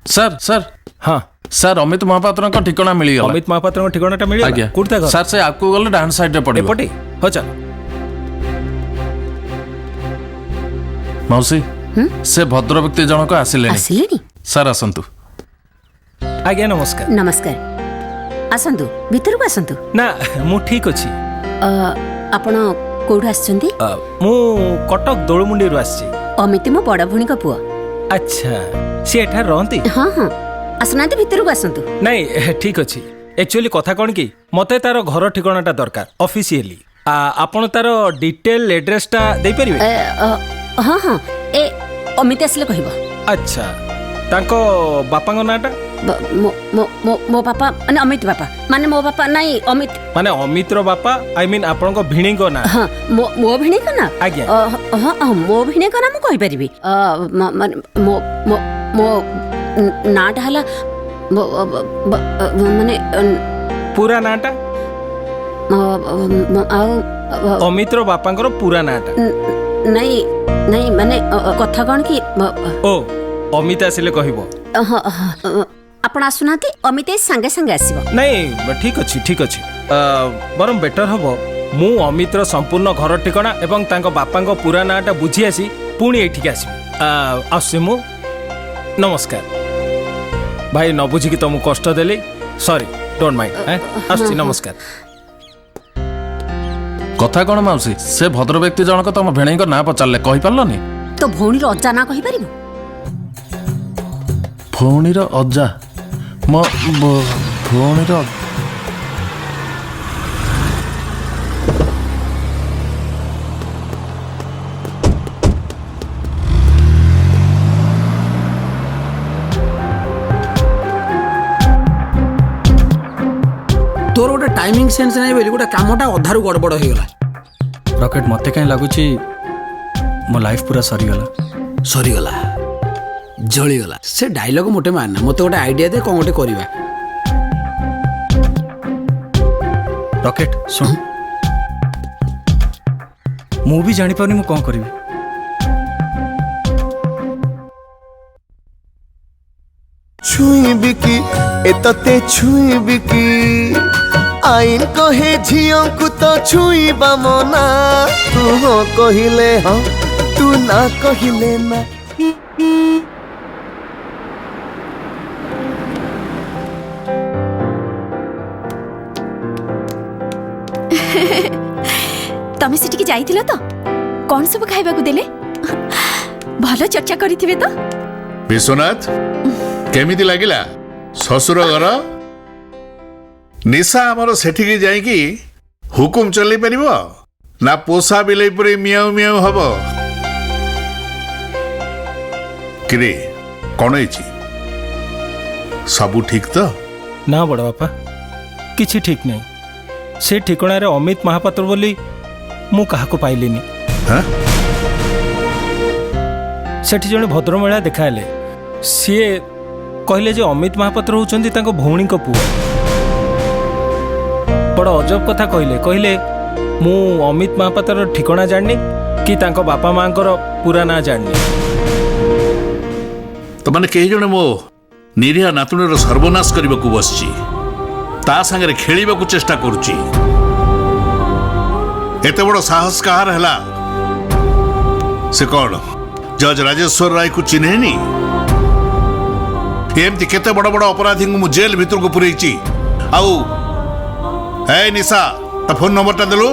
N: सर सर
I: हाँ
N: सर अमित महापात्र का ठिकाना मिली गला।
I: अमित महापात्र ठिकानाटा मिली
N: आज्ञा
I: कोठता घर
N: सर से आपको गले डान साइड रे पड़िबो
I: एपटे हो चल
N: मौसी से भद्र व्यक्ति जनक आसिले
M: आसिलेनी
N: सर आसंतु।
I: आज्ञा नमस्कार
M: नमस्कार आसंतु भीतर को आसंतु
I: ना मु ठीक अछि
M: आपण कोठु आछंती
I: मु कटक दोळमुंडी रु आछि
M: अमित मो बड़ भौणी का पुओ।
I: अच्छा सी एठा रहंती
M: हाँ हाँ आसनांती भीतर को आसंतु
I: नहीं ठीक अछि एक्चुअली कथा कोन की मते तार घर ठिकानाटा दरकार ऑफिशियली आपण तार डिटेल एड्रेसटा देई परिबे
M: हाँ हाँ ए अमित आसले कहबो।
I: अच्छा तांको बापांको नाटा
M: मो मो मो मो पापा माने अमित बापा माने मो बापा नहीं अमित
I: माने अमित रो बापा आई मीन आपनको भिणी को ना
M: हाँ मो भिणी को ना
I: आज्ञा
M: हाँ मो भिणी को ना मु कहि परिबी मो मो मो नाटा हला माने
I: पूरा नाटा अमित रो बापांकर पूरा नाटा
M: नहीं नहीं माने कथा कोन की
I: ओ अमित आसिले कहबो
M: आपण आसुनाती अमित संगे संगे आसीबो।
I: नहीं ठीक अच्छी बरम बेटर हबो मु अमित रो संपूर्ण घर ठिकाना एवं तांको बापांको पूरा नाटा बुझी आसी पुणी एठिक आसीबी आसी मु नमस्कार भाई न बुझी कि तुम कष्ट देली सॉरी डोंट माइंड आसी नमस्कार।
N: कथा कोन माउसी से भद्र व्यक्ति जनक तम भेणई को ना पचारले कहि परलनी
M: तो भौणीर अज्जा ना कहि परिबो
N: भौणीर अज्जा म भौणीर
E: तोर गोटे टाइमिंग सेंस नहीं बोली गोटे कामटा अधारू गड़बड़ हो गला।
J: रॉकेट मते कहीं लगुची मो लाइफ पूरा सरीगला
E: जलीगला से डायलॉग मोटे मारना मत गोटे आइडिया दे कौन गोटे करवा।
J: रॉकेट सुन मु भी जानी पानी मु कौन करी
O: छुई बिकी एतते छुई बिकी आईन कहे झियों को तो छुई बामना तू हो कहिले हाँ तू ना कहिले ना।
G: तमे सेठी जाइथिलो तो कौन सब खाइबा को देले भलो चर्चा करिथिबे तो
C: विश्वनाथ केमिति लागिला ससुर घर निशा आमर सेठी जाइकी हुकुम चलै परिबो ना पोसा बिलै परे मियाऊ मियाऊ हबो किरे कोन होइछि सबु ठीक तो
I: ना बड़ बापा किछि ठीक नहीं से ठिकाना रे अमित महापात्र बोली मु काहाको पाइलिनी सेठी जने भद्र महिला देखाले सीए कहले जे अमित महापात्र होचंदी तांको भौणी को पुओ बड़ अजब कथा कहले मु अमित महापात्र ठिकाना जाननी कि तांको बापा मांकर पूरा ना जाननी
C: तो माने कई जने मो निरीह नातुणीर सर्वनाश करने को बसची ता संगे खेलिबा को चेष्टा करुची एते बड़ साहस कहार हला से कौन जज राजेश्वर राय को चिन्हेनी एमती केते बड़ बड़ अपराधी को जेल भीतर को पुरैची आउ ए निशा ता फोन नंबर ता देलु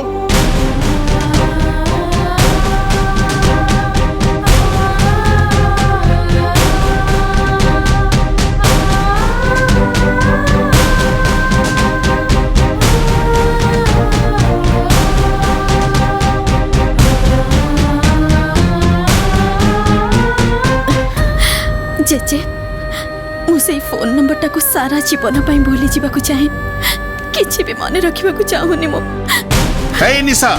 G: जेजे मुझे फोन नंबर टाक सारा जीवन भूली जावाक चाहे किसी भी मन रखा चाहूनी मो
C: हे निशा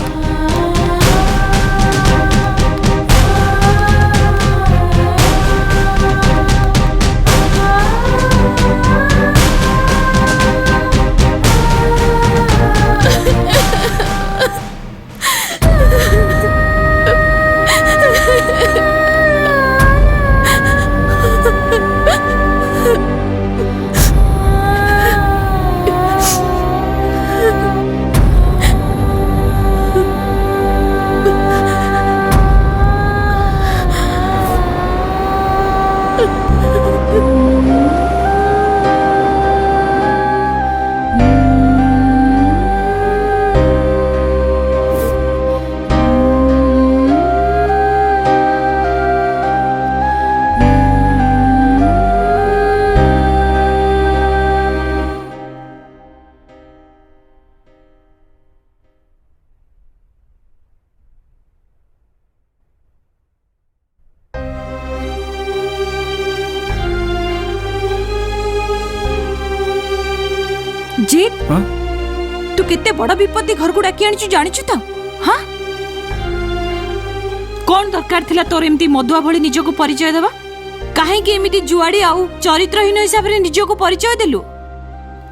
H: जीत तू कितने बड़ा विपत्ति घर को डाकी आनी जानिछु तो हाँ कौन दरकार थिला तोर एमती मधुआ भली निज को परिचय देवा काहे कि एमिति जुआड़ी आउ चरित्रहीन हिसाब रे निज को परिचय देलु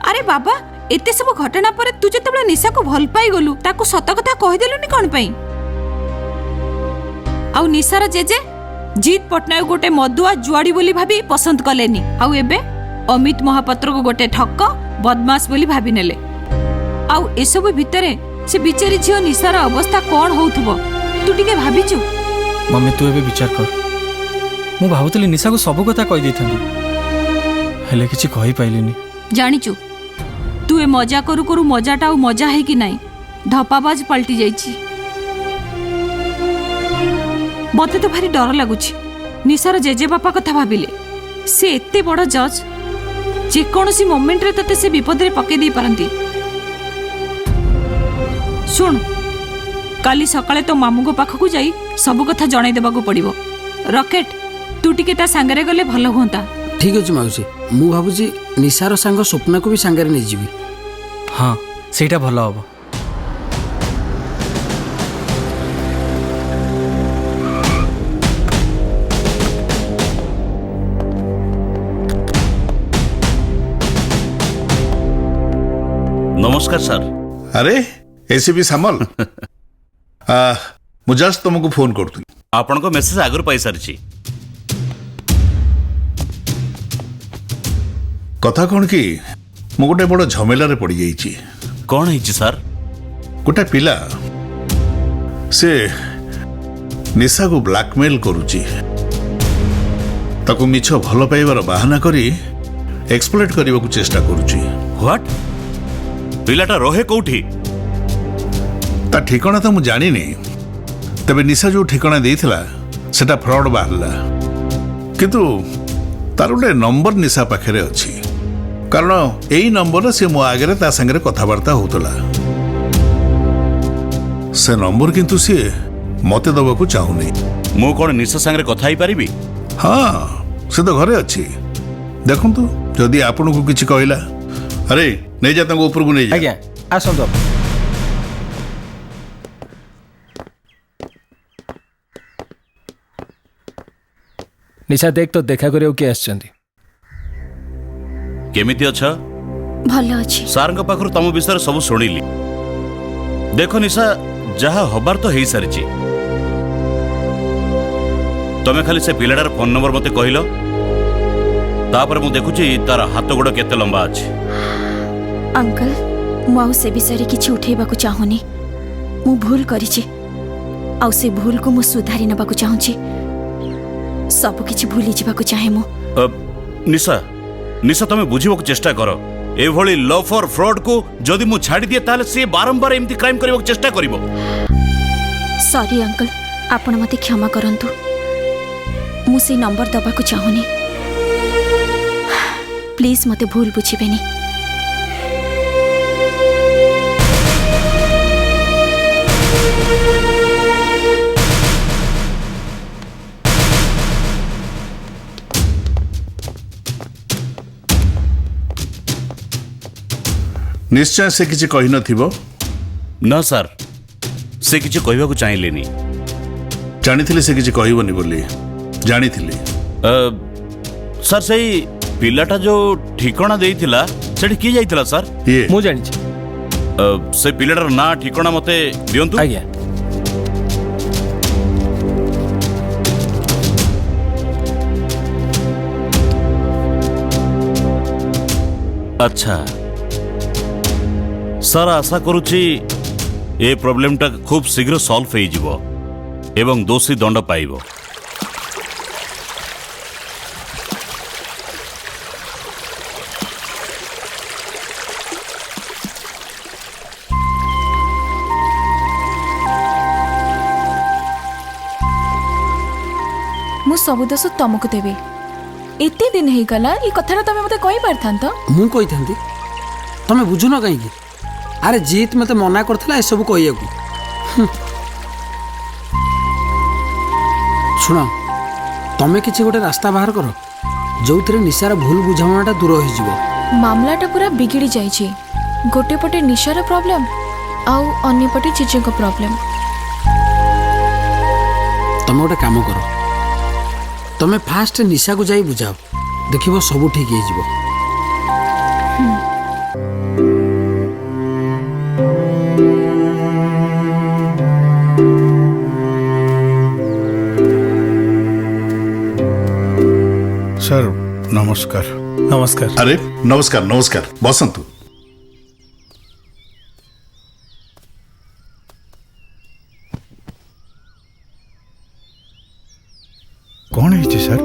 H: अरे बाबा एते सब घटना पर तू जतबे निशा को भल पाई गलु ताको सत कथा कह देलुनी कोन पई आउ निशार जेजे जीत पटनायक गोटे मधुआ जुआड़ी बोली भाभी पसंद कलेनी आउ एबे अमित महापात्र को गोटे ठक्क बदमाश बोली भाभी नेले आउ एसब भितरे से बिचारी झियो निशार अवस्था कौन होउथबो तू टिके भाबिचु
J: मम्मी तू एबे विचार कर मु भाबुतली निशा को सब कथा कहि दैथांदी हेले किछि कहि पाइलिनी
H: जानिचु तू ए मजा करू करू मजाटा मजा है कि नहीं धपाबाज पलटी जाइछि मते तो भारी डर लगुछि निशार जेजे बापा कथा भाबिले से एते बड़ जज जे कोनोसी मोमेंट रे तते से विपद रे पके दी पारंती सुन काली सकाळे तो मामू को पाख को जाई सब कथा जणाई देबा को पड़िबो रॉकेट तू टिके ता संगरे गले भलो होंता
E: ठीक अछि माउसी मु भाबुची निशार संग स्वप्न को भी संगरे नै जीवी
J: हाँ सेटा भलो हबो
B: नमस्कार सर
C: अरे एसीपी सामल मु जस्ट तुमको फोन करतु
B: आपण को मेसेज आगर पाई सारछि
C: कथा कौन कि मु गोटे बड़ झमेला रे पड़ी जाइछि
B: कौन है सर
C: गोटे पिला से निशा को ब्लैकमेल करुछि ताको मिछ भल पाइबार बहाना करी एक्सप्लॉइट करबा को चेष्टा करुछि
B: व्हाट पिलाटा रहे कोठी
C: ता ठिकाना तो मु जानी नहीं तबे निशा जो ठिकाना देइथिला सेटा फ्रॉड बाहरला किंतु तार गोटे नंबर निशा पाखरे अछि कारण एई नंबर से मो आगे ता संगे कथबार्ता होतला से नंबर किंतु से मते दबा को चाहूनी
B: मो कोन निशा संगे कथा ही परिबी
C: हाँ से तो घरे अछि देखंतु जदी आपन को किछि कहला अरे नहीं जा तंग ऊपर को नहीं जा
I: आज्ञा आसंतो निशा देख तो देखा करियो के आछंती
B: केमिति अच्छा
G: भलो अछि
B: सार का पाखर तम विषय सब सुनिली देखो निशा जहा हबार तो हेई सारिछि
P: तमे खाली से पिलाटार फोन नंबर मते कहिलो तापर मु देखुची तार हाथ गोड़ केते लंबा अछि।
G: अंकल मु आउ से विषय किछि उठेबाकू चाहुनी। मु भूल करिछि आउ से भूल को मु सुधारी नबाकू चाहुछि। सब किछि भूली जिबाकू चाहे मु।
P: निशा निशा तमे बुझिबाकू चेष्टा करो। एभली लव फॉर फ्रॉड को जदि मु छाड़ी दिए ताले से बारंबार एमती क्राइम करबाकू चेष्टा करिवो।
G: सॉरी अंकल आपण मते क्षमा करंतु। मु से नंबर दबाकू चाहुनी। प्लीज मते भूल बुझिबेनी।
C: निश्चय से किसी कही नथिबो।
P: ना सर से किसी कहबाकू चाहिलेनी।
C: जानिथिले से किसी कहबोनी बोली जानिथिले।
P: सर सही पिलाटा जो ठिकाना देइथिला सेठी की जाइथिला सर?
C: ये
I: मु जानि छी।
P: से पिलाटार ना ठिकाना मते दियंतु।
I: आज्ञा।
P: अच्छा सर आशा करुची ए प्रॉब्लम टा खूब शीघ्र सॉल्व हो जिवो एवं दोषी दंड पाइबो।
F: मु सब दोष तुमको देबी। एते दिन हे गला ई कथारा तमे मते कहि पारथांत।
E: मु कहि थांती तमे बुझुनो काई की? अरे जीत मते मना करथला ए सब कहियाकू। सुनो तमे किछि गोटे रास्ता बाहर करो जोउथरे निशार भूल बुझामणाटा दूर होई जिवो।
F: मामलाटा पूरा बिगिड़ी जाई छी। गोटे पटे निशार प्रॉब्लम आउ अन्य पटे चिचे को प्रॉब्लम।
E: तमे गोटे काम करो तमे फास्ट निशा को जाई बुझाओ देखिबो सब ठीक हे जिवो।
K: सर नमस्कार।
I: नमस्कार।
C: अरे नमस्कार नमस्कार बसंतु।
K: कौन है सर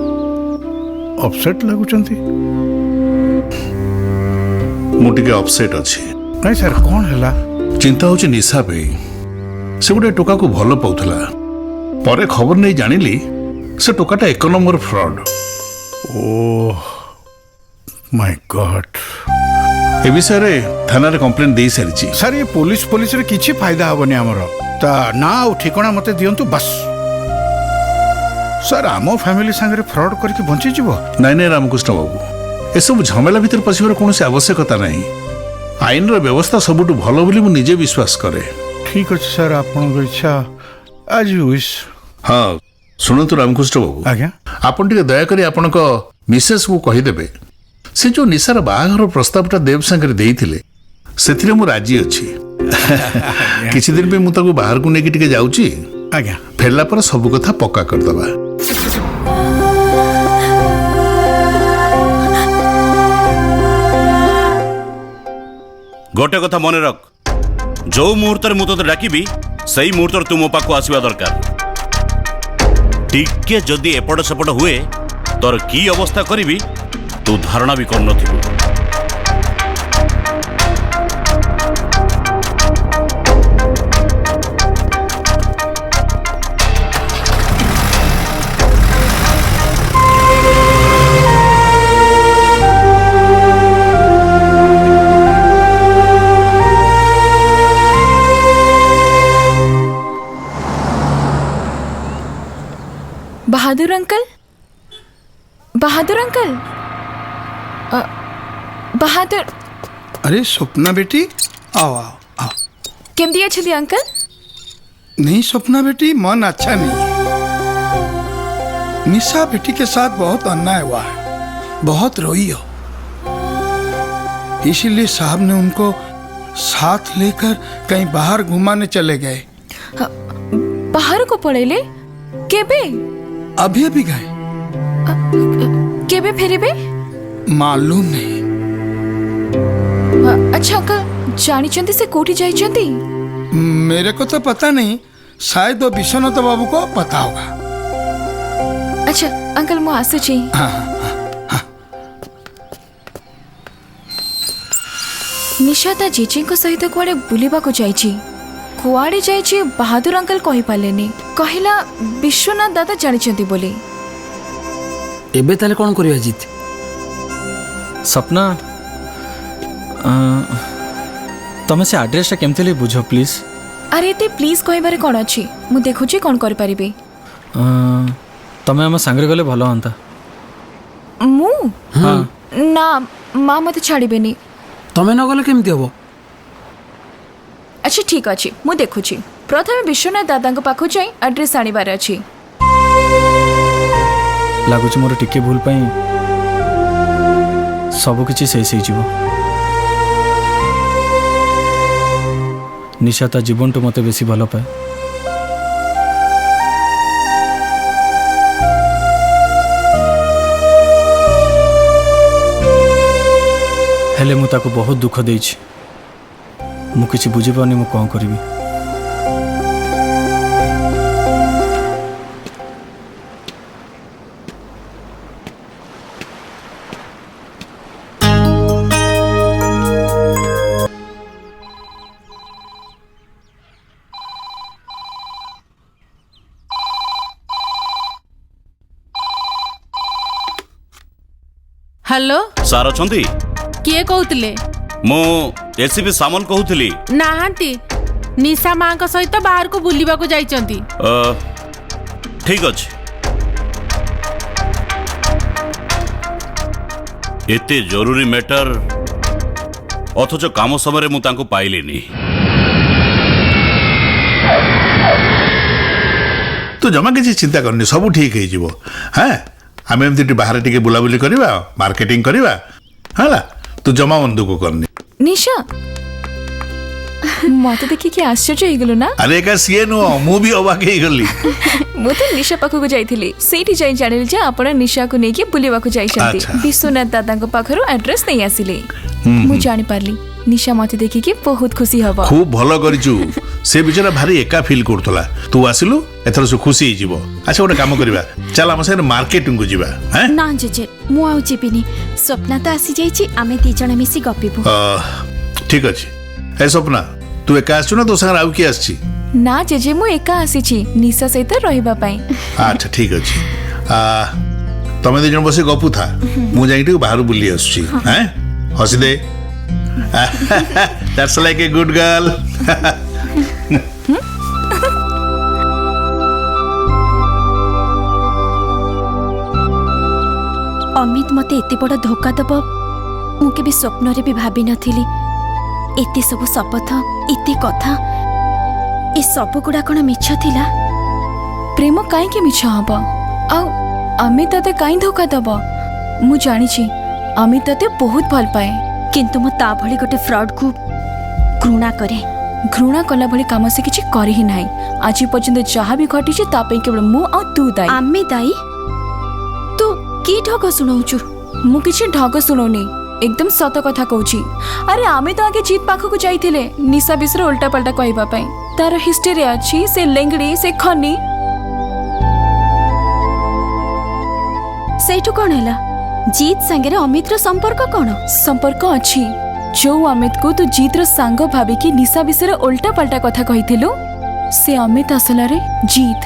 K: अपसेट लगुचंती?
C: मुटिके अपसेट अच्छी
K: नहीं सर कौन है?
C: चिंता होची निशा पे से गोटे टोका को भल पाउथला परे खबर नहीं जानिली से टोकाटा एक number fraud.
K: Oh my god.
C: ए विषय रे थाना रे कंप्लेंट दे सारिची।
K: सर ये पुलिस रे किछि फायदा हबनी हमर ता ना उ ठिकाना मते दियंतु बस। सर आमो फैमिली संगे फ्रॉड करके बंची जीवो।
C: नहीं नहीं रामकृष्ण बाबू ए सब झमेला भीतर पसिबार कोनोसी आवश्यकता नहीं। आईन रो व्यवस्था सबुटु भलो बोली मु निजे विश्वास करे।
K: ठीक अछि सर आपन इच्छा आज यू विश।
C: हाँ सुनतु रामकृष्ण बाबू
K: आज्ञा
C: आपन टिके दया करी आपन को मिसेस को कहि देबे से जो निशार बाहागर प्रस्तावटा देव संगे देइथिले सेथिरे मु राजी अछि। किछि दिन पे मु ताको बाहर को नेकी टिके जाउची।
K: आज्ञा
C: फेरला पर सब कथा पक्का कर दबा।
P: गोटे कथा मन रख जो मुहूर्त मु तो डाकिबी सही मुहूर्त तू मो पाखु आसवा दरकार। टिके जदि एपट सेपट हुए तोर की अवस्था करिबी तू धारणा भी कर नथिबू।
F: बहादुर अंकल बहादुर अंकल बहादुर।
Q: अरे स्वप्ना बेटी आओ आओ आओ।
F: केमती अच्छे अंकल?
Q: नहीं स्वप्ना बेटी मन अच्छा नहीं है। निशा बेटी के साथ बहुत अन्याय हुआ है, बहुत रोई हो। इसीलिए साहब ने उनको साथ लेकर कहीं बाहर घुमाने चले गए।
F: बाहर को पड़ेले केबे?
Q: अभी अभी गए।
F: केबे फेरिबे?
Q: मालूम नहीं।
F: अच्छा अंकल जानिचंती से कोठी जाइचंती?
Q: मेरे को तो पता नहीं, शायद वो विश्वनाथ बाबू को पता होगा।
F: अच्छा अंकल मु आसुची। निशा ता जेजेଙ୍କ सहित कुआडे बुलिबाको जाइची। कुआडे जाइची बहादुर अंकल कहि पालेनी। कहिला विश्वनाथ दादा जानिचंती बोली।
E: एबे ताले कोन करिया जीत?
J: सपना तमे से एड्रेस केमती बुझ प्लीज।
F: अरे ते प्लीज कहबारे कोन अछि, मु देखुची कोन करि परिबे।
J: तमे हम संगे गले भलो हंता।
F: मु ना मां मते छाड़ीबेनी।
E: तमे न गले केमती हबो?
F: अच्छा ठीक अछि, मु देखुची। प्रथमे विश्वनाथ दादाଙ୍କ पाखु जाई एड्रेस आनिबार अछि।
J: लागुची मोर टिके भूल पई सब किछि सही जीवो। निशा ता जीवन तो मते बेसी भलो पाए। हेले मु ताको बहुत दुख देइछि। मु किछि बुझि पानी मु कोन करिवि।
L: हेलो
P: सार अछंती?
L: किए कहूतिले?
P: मु एसीपी सामल कहूतिली।
L: नाहांती, निशा मां को सहित बाहर को बुलिबा को जाइचंती।
P: ठीक अछि। एते जरूरी मैटर अथच काम समय मु तांको पाइलिनी।
C: तू जमा किसी चिंता करनी, सब ठीक है जीवो। हाँ आम एमती बाहर टिके बुलाबुली करवा, मार्केटिंग करवा है। तू जमा मन दुख करनी।
F: निशा मत देखि कि आश्चर्य हो गलो ना?
C: अरे का सीए नो मु भी अबाक हे गली।
F: मु तो निशा पाखु को जाइथिली। सेठी जाई जानिल जे आपण निशा को नेकी बुलिबा को जाइछंती। विश्वनाथ दादा को पाखरो एड्रेस नहीं आसिले। मु जानि पारली निशा मते देखि कि बहुत खुशी हबा।
C: खूब भलो करिचु। से बिचारा भारी एका फील करतला। तू आसिलु एथर से खुशी ही जीवो। अच्छा गोटे काम करबा, चल हम से मार्केटिंग को जीवा। हैं
G: ना जेजे मु आउ जेबिनी। स्वप्ना तो आसी जाइछि, आमे दी जण मिसी गपिबो।
C: ठीक अछि। ए स्वप्ना तू एका आछु ना तो संग आउ की आछि?
F: ना जेजे मु एका आसीछि निशा सहित रहबा पई। अच्छा
C: ठीक अछि। तमे दे जण बसे गपु था। मु जाइटी बाहर बुली आछी। हैं हसी दे। That's like a good girl.
G: Amit मते एते बड़ धोखा दब मु केबे स्वप्न रे भी भाबी नथिली। एते सब शपथ, एते कथा, ए सब गुडा कोन मिछ थिला?
F: प्रेम काई के मिछ हबा? आ अमित तते काई धोखा दब? मु जानि छी अमित तते बहुत भल पाए।
G: किंतु मु ता भली गोटे फ्रॉड को घृणा करे।
F: घृणा कला भली काम से किछि करि ही नाही। आज पर्यंत जहा भी घटी छै ता पे केवल मु आ तू दाई।
G: आमे दाई? तू की ढग सुनाउछु?
F: मु किछि ढग सुनौनी, एकदम सत कथा कहूची। अरे आमे तो आगे जीत पाखो को जाइथिले निशा बिसर उल्टा पल्टा कहबा पई। तार हिस्ट्री अछि, से लेंगड़ी, से खनी।
G: सेठु कोन हैला? जीत संगे अमित रो संपर्क कोन?
F: संपर्क अछि। जो अमित को तू जीत रो सांग भाबी कि निशा बिसर उल्टा पल्टा कथा कहिथिलु, से अमित असला रे जीत,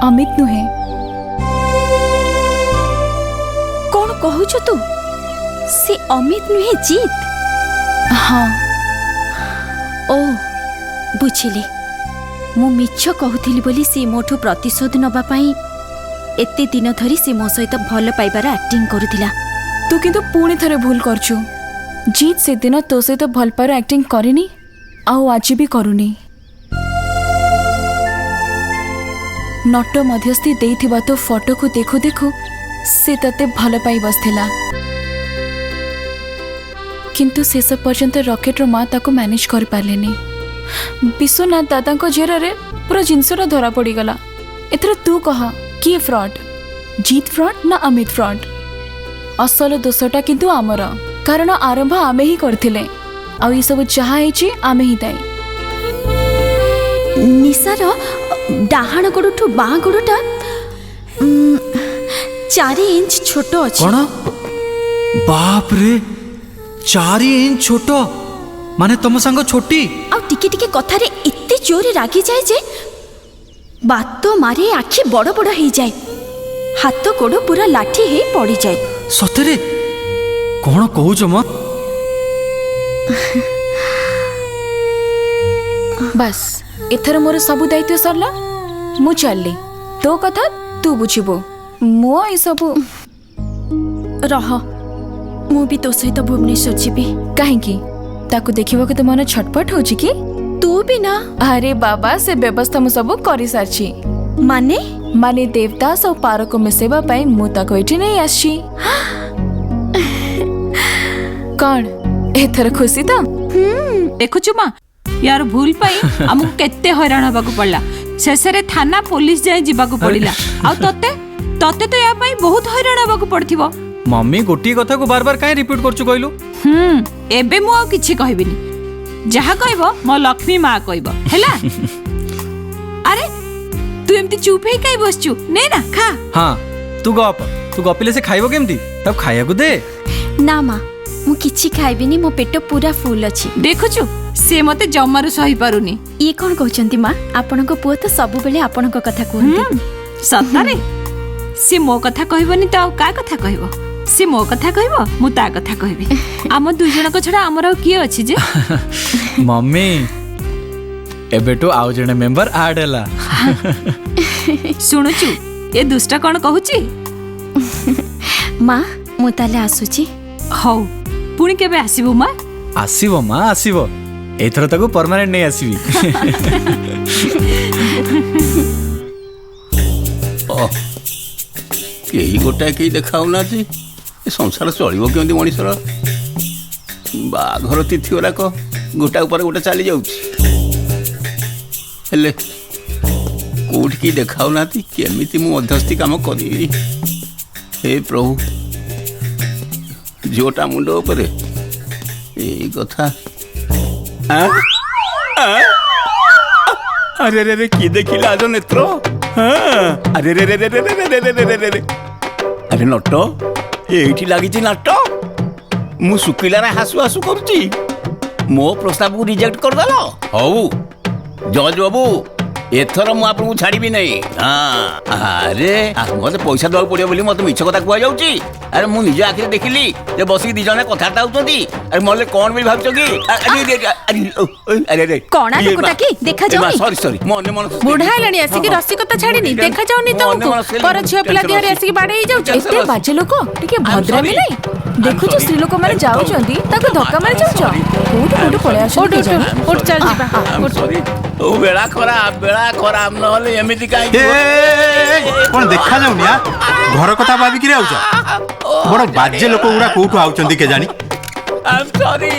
F: अमित नुहे।
G: कोन कहूछ तू? से अमित नुहे जीत?
F: हाँ।
G: ओ बुझिली। मु मिछ कहूथिली बोली से मोठू प्रतिशोध नबा पई एते दिन धरी से मो सहित भल पाइबार एक्टिंग करुथिला।
F: तू किंतु पुणी थरे भूल करछु। जीत से दिन तो सहित भल पाइबार एक्टिंग करिनी, आउ आज भी करूनी। नट मध्यस्थी देइथिबा तो फोटो को देखु देखु से तते भल पाई बसथिला। किंतु शेष पर्यंत रॉकेट रो मां ताको मैनेज कर पालेनी। विश्वनाथ दादा को जेरा रे पूरा जिनसरा धरा पड़ी गला। एथरा तू कहा कि फ्रॉड? जीत फ्रंट ना अमित फ्रंट असल दोषटा किंतु आमर कारण आरंभ आमे ही करथिले आ ई सब जहा हेची आमे ही दाई
G: निशार डाहाण गोड़ठू बाँ गोड़टा 4 इंच छोट अछि
J: कौन बाप रे 4 इंच छोट माने तुम संग छोटी
G: आ टिके टिके कथारे एते जोरे रागी जाए जे बात मारे आखि बड़ बड़ हो जाए हाथ गोड़ पूरा लाठी हे पड़ी जाए
J: सतरे कौन कहूच म
F: बस एथर मोर सब दायित्व सरला मु चलली तो कथा तू बुझिबो मो ई सब
G: रह मु भी तो सहित भुवनेश्वर जीवी
F: काहेकि ताकू देखिबो के तो मन छटपट होची कि
G: तू भी ना
F: अरे बाबा से व्यवस्था मु सब करि सारची
G: माने
F: माने देवदास और पार को मिसेबा पाई मु ताको एठी नहीं आसी कौन एथर खुशी तो
H: देखुछु माँ यार भूल पाई हमको केते हैरान हबाकू पड़ला शेषरे थाना पुलिस जाए जीवाकू पड़िला आ तते तते तो या पाई बहुत हैरान हबाकू पड़थिबो
J: मम्मी गोटी कथा को बार बार काहे रिपीट करछु कहलु
H: एबे मु आ किछि कहबिनी जहा कहबो मो लक्ष्मी माँ कहबो हैला अरे तू एमती चुप हे काई बसछु ने ना खा
J: हां तू गपिले से खाइबो केमती तब खाया को दे
G: ना माँ मु किछि खाइबिनी मो पेट पूरा फुल अछि
H: देखुछु से मते जम्मारु सही पारुनी
G: ये कौन कहउचंती माँ आपनको पुओ तो सब बेले आपनको कथा कहंती
H: सत्तारे से मो कथा कहबनी तो का कथा कहबो से मो कथा कहबो मु ता कथा कहबी हम दु जण को छडा हमर किए अछि जे
J: मम्मी एबे तो आउ जने मेंबर ऐड हला
H: सुनुचु ए दुष्टा कोन कहूची
G: माँ मु ताले आसुची
H: हौ पुणी केबे आसीबो माँ
J: आसीबो माँ आसीबो एथर तको परमानेंट नहीं आसीबी
B: यही गोटाए कहीं देखाऊ ना संसार चलो केमती मनीषर बाघर तिथि गुराक गोटा उपर गोटे चली जाले कौटी देखाऊ ना केमी मु मध्यस्थी काम करी हे प्रभु झीटा मुंड उपरे यही कथा अरे रे रे कि देखिले आज नेत्र अरे रे रे रे रे रे रे रे रे रे अरे नट एठी लागिछि नट मु सुकिलारे हासु हासु करूची मो प्रस्ताव को रिजेक्ट कर दलो हौ जज बाबू एथर मु आपन को छाड़ीबी नहीं अरे मते पैसा दवा पड़ियो बोली मते मिछ कथा कुआ जाउची अरे मु निज आखिर देखिली जे बसी दी जने कथा ताउचंती अरे मोले कोन भी भाबचो की अरे अरे
G: कोना टुकुटा की देखा जाउनी
B: सॉरी सॉरी मन मन
L: बुढ़ा हेलानी आसी की रस्सी कथा छाड़ीनी देखा जाउनी तुमको पर झियो पिला दिहरे आसी की बाडे ही जाउछ
F: एते बाजे लोक टिके भद्रा भी नहीं देखु जो स्त्री लोक माने जाउचंती ताको धक्का मार जाउछ कोठ पळे आछो
L: उठ चल जीवा
B: सॉरी ओ बेड़ा खराब नहले एमिति काई
R: कोन देखा जाउनी आ घर कथा भाबी कि आउछ बड़ बाजे लोक गुडा कोठु आउचंदी के जानी
B: आई एम सॉरी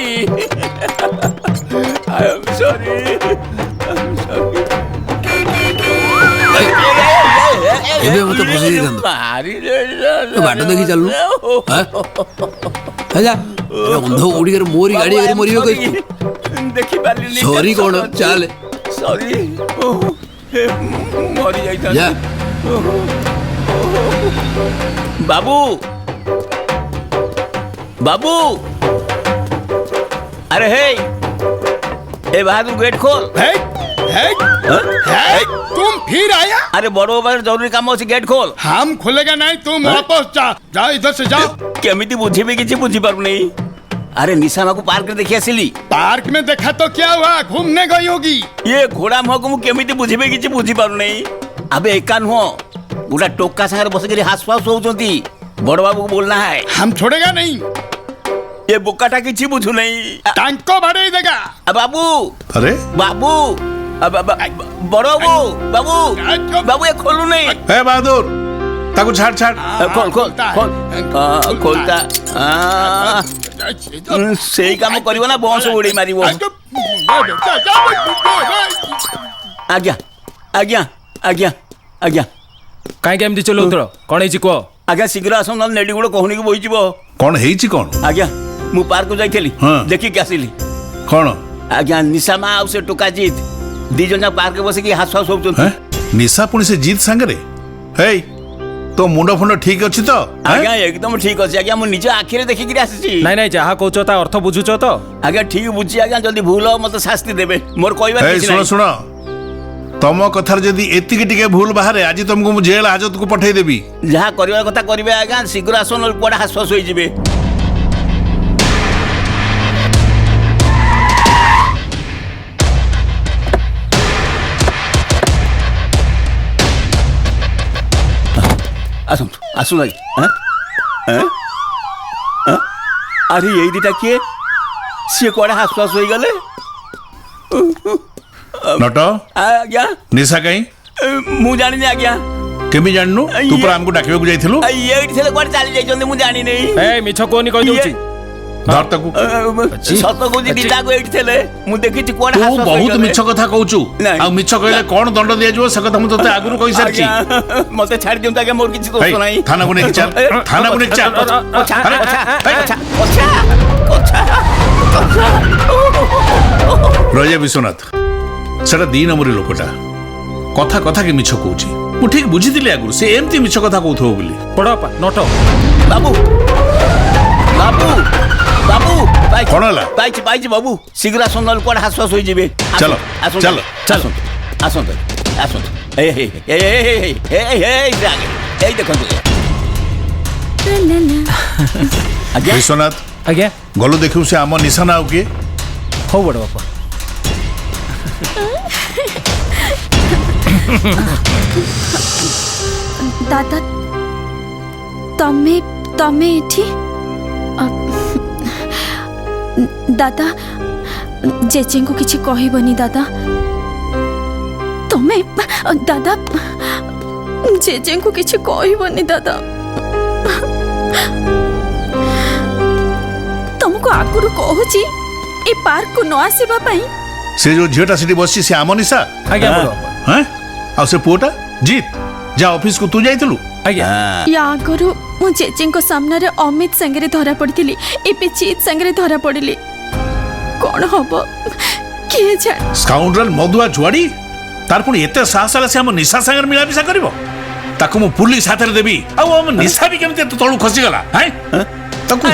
E: एबे मत बसी दंद बाट देखि चलनु आजा बंधो उडी कर मोरी गाड़ी कर मोरी हो गई
B: देखि बाली
E: सॉरी कोन चल
B: सॉरी मरी जाइता
E: जा
B: बाबू बाबू अरे हे ए बहादुर गेट खोल
Q: तुम फिर आया
B: अरे बड़ो बार जरूरी काम अछि गेट खोल
Q: हम खुलेगा नहीं तुम वापस जा इधर से जाओ
B: केमिति बुझी भी किछि बुझी पारु नहीं अरे निशामा को पार्क में देखी आसिली
Q: पार्क में देखा तो क्या हुआ घूमने गई होगी
B: ये घोड़ा मुह को केमिति बुझी भी किछि बुझी पारु नहीं अबे एका नुह पूरा टोका सागर बस के हास फास होउचंती बड़ बाबू को बोलना है
Q: हम छोड़ेगा नहीं
B: ये बुक्काटा किछि बुझु नहीं
Q: टांको बढ़े देगा
B: बाबू
C: अरे
B: बाबू बड़ो बाबू बाबू ये खोलू नहीं
C: ए बहादुर ताको छाड़
B: खोल खोलता सेही काम करिवो ना बंश उड़ी मारिवो आज्ञा आज्ञा आज्ञा आज्ञा
I: କାହିଁକି ଏମିତି ଚଲଉଥିଲ କ'ଣ ହେଇଛି କୁହ
B: ଆଜ୍ଞା ଶୀଘ୍ର ଆସ ନହେଲେ ନେଡ଼ି ଗୋଡ଼ କହୁଣି କି ବୋହିଯିବ
C: କ'ଣ ହେଇଛି କ'ଣ
B: ଆଜ୍ଞା ମୁଁ ପାର୍କକୁ ଯାଇଥିଲି
C: ହଁ।
B: ଦେଖିକି ଆସିଲି
C: କ'ଣ
B: ଆଜ୍ଞା ନିଶା ମା ଆଉ ସେ ଟୋକା ଜିତ୍ ଦି ଜଣ ପାର୍କରେ ବସିକି ହାସ ହାସ ହଉଛନ୍ତି
C: ନିଶା ପୁଣି ସେ ଜିତ୍ ସାଙ୍ଗରେ ହେଇ ତୋ ମୁଣ୍ଡ ଫୁଣ୍ଡ ଠିକ ଅଛି ତ
B: ଆଜ୍ଞା ଏକଦମ ଠିକ ଅଛି ଆଜ୍ଞା ମୁଁ ନିଜ ଆଖିରେ ଦେଖିକିରି ଆସିଛି
I: ନାଇଁ ନାଇଁ ଯାହା କହୁଛ ତା ଅର୍ଥ ବୁଝୁଛ ତ
B: ଆଜ୍ଞା ଠିକ ବୁଝି ଆଜ୍ଞା ଯଦି ଭୁଲ ହବ ମତେ ଶାସ୍ତି ଦେବେ ମୋର କହିବା କିଛି
C: ଶୁଣ
B: ନାହିଁ
C: ଶୁଣ ତମ କଥାରେ ଯଦି ଏତିକି ଟିକେ ଭୁଲ ବାହାରେ ଆଜି ତମକୁ ମୁଁ ଜେଲ ହାଜତକୁ ପଠେଇ ଦେବି
B: ଯାହା କରିବା କଥା କରିବେ ଆଜ୍ଞା ଶୀଘ୍ର ଆସ ନହେଲେ କୁଆଡେ ହାସ ହାସ ହେଇଯିବେ ଆସନ୍ତୁ ଆସୁ ଭାଇ ଆରେ ଏଇ ଦିଟା କିଏ ସିଏ କୁଆଡେ ହାସୁ ହାସୁ ହେଇଗଲେ
C: ନଟ
B: ଆଜ୍ଞା
C: ନିଶା କାଇଁ
B: ମୁଁ ଜାଣିନି ଆଜ୍ଞା
C: କେମିତି ଜାଣିନୁ ତୁ ପରା ଆମକୁ ଡାକିବାକୁ ଯାଇଥିଲୁ
B: ଏଇଠି ଥିଲେ କୁଆଡେ ଚାଲି ଯାଇଛନ୍ତି ମୁଁ ଜାଣିନି
I: ମିଛ କୁହନି କହିଦଉଛି
C: ଧର ତାକୁ
B: ସତ କହୁଛି ଦିଟାକୁ ଏଇଠି ଥିଲେ ମୁଁ ଦେଖିଛି କୁଆଡେ
C: ତୁ ବହୁତ ମିଛ କଥା କହୁଛୁ ଆଉ ମିଛ କହିଲେ କ'ଣ ଦଣ୍ଡ ଦିଆଯିବ ସେ କଥା ମୁଁ ତତେ ଆଗରୁ କହିସାରିଛି
B: ମତେ ଛାଡି ଦିଅନ୍ତୁ ଆଜ୍ଞା ମୋର କିଛି ଦୋଷ ନାହିଁ
C: ଥାନାକୁ ନେଇକି ଚାଲ ଥାନାକୁ ନେଇକି ଚାଲ ରଜା ବିଶ୍ୱନାଥ ସେଟା 2 ନମ୍ବରୀ ଲୋକଟା କଥା କଥା କି ମିଛ କହୁଛି ମୁଁ ଠିକ ବୁଝିଥିଲି ଆଗରୁ ସେ ଏମିତି ମିଛ କଥା କହୁଥିବ ବୋଲି
I: ପଡପା ନଟ
B: ବାବୁ ବାବୁ ବାବୁ
C: କ'ଣ ହେଲା
B: ପାଇଛି ପାଇଛି ବାବୁ ଶୀଘ୍ର ଆସନ୍ତୁ ନହେଲେ କୁଆଡେ ହାସ ହାସ ହୋଇଯିବେ
C: ଚାଲ ଚାଲ
B: ଆସନ୍ତୁ ଆସନ୍ତୁ ଆସନ୍ତୁ ଏଇ ଦେଖନ୍ତୁ
C: ବିଶ୍ୱନାଥ
I: ଆଜ୍ଞା
C: ଗଲୁ ଦେଖିବୁ ସେ ଆମ ନିଶା ନା ଆଉ କିଏ
I: ହଉ ବଡ଼ ବାପା
G: ଦାଦା ତମେ ତମେ ଏଠି ଦାଦା ଜେଜେଙ୍କୁ କିଛି କହିବନି ଦାଦା ତମେ ଦାଦା ଜେଜେଙ୍କୁ କିଛି କହିବନି ଦାଦା ତମକୁ ଆଗରୁ କହୁଛି ଏ ପାର୍କକୁ ନ ଆସିବା ପାଇଁ
C: ସେ ଯୋଉ ଝିଅଟା ସେଠି ବସିଛି ସେ ଆମ ନିଶା
I: ଆଜ୍ଞା
C: ଆଉ ସେ ପୁଅଟା ଜିତ୍ ଯା ଅଫିସକୁ ତୁ ଯାଇଥିଲୁ
I: ଆଜ୍ଞା
G: ୟା ଆଗରୁ ମୁଁ ଜେଜେଙ୍କ ସାମ୍ନାରେ ଅମିତ ସାଙ୍ଗରେ ଧରା ପଡ଼ିଥିଲି ଏବେ ଜିତ୍ ସାଙ୍ଗରେ ଧରା ପଡ଼ିଲି କ'ଣ ହବ କିଏ ଜାଣେ
C: ସ୍କାଉଣ୍ଡ୍ରେଲ ମଦୁଆ ଜୁଆଡି ତାର ପୁଣି ଏତେ ସାହସ ହେଲା ସେ ଆମ ନିଶା ସାଙ୍ଗରେ ମିଳାମିଶା କରିବ ତାକୁ ମୁଁ ପୁଲିସ ହାତରେ ଦେବି ଆଉ ଆମ ନିଶା ବି କେମିତି ଏତେ ତଳୁ ଖସିଗଲା ତାକୁ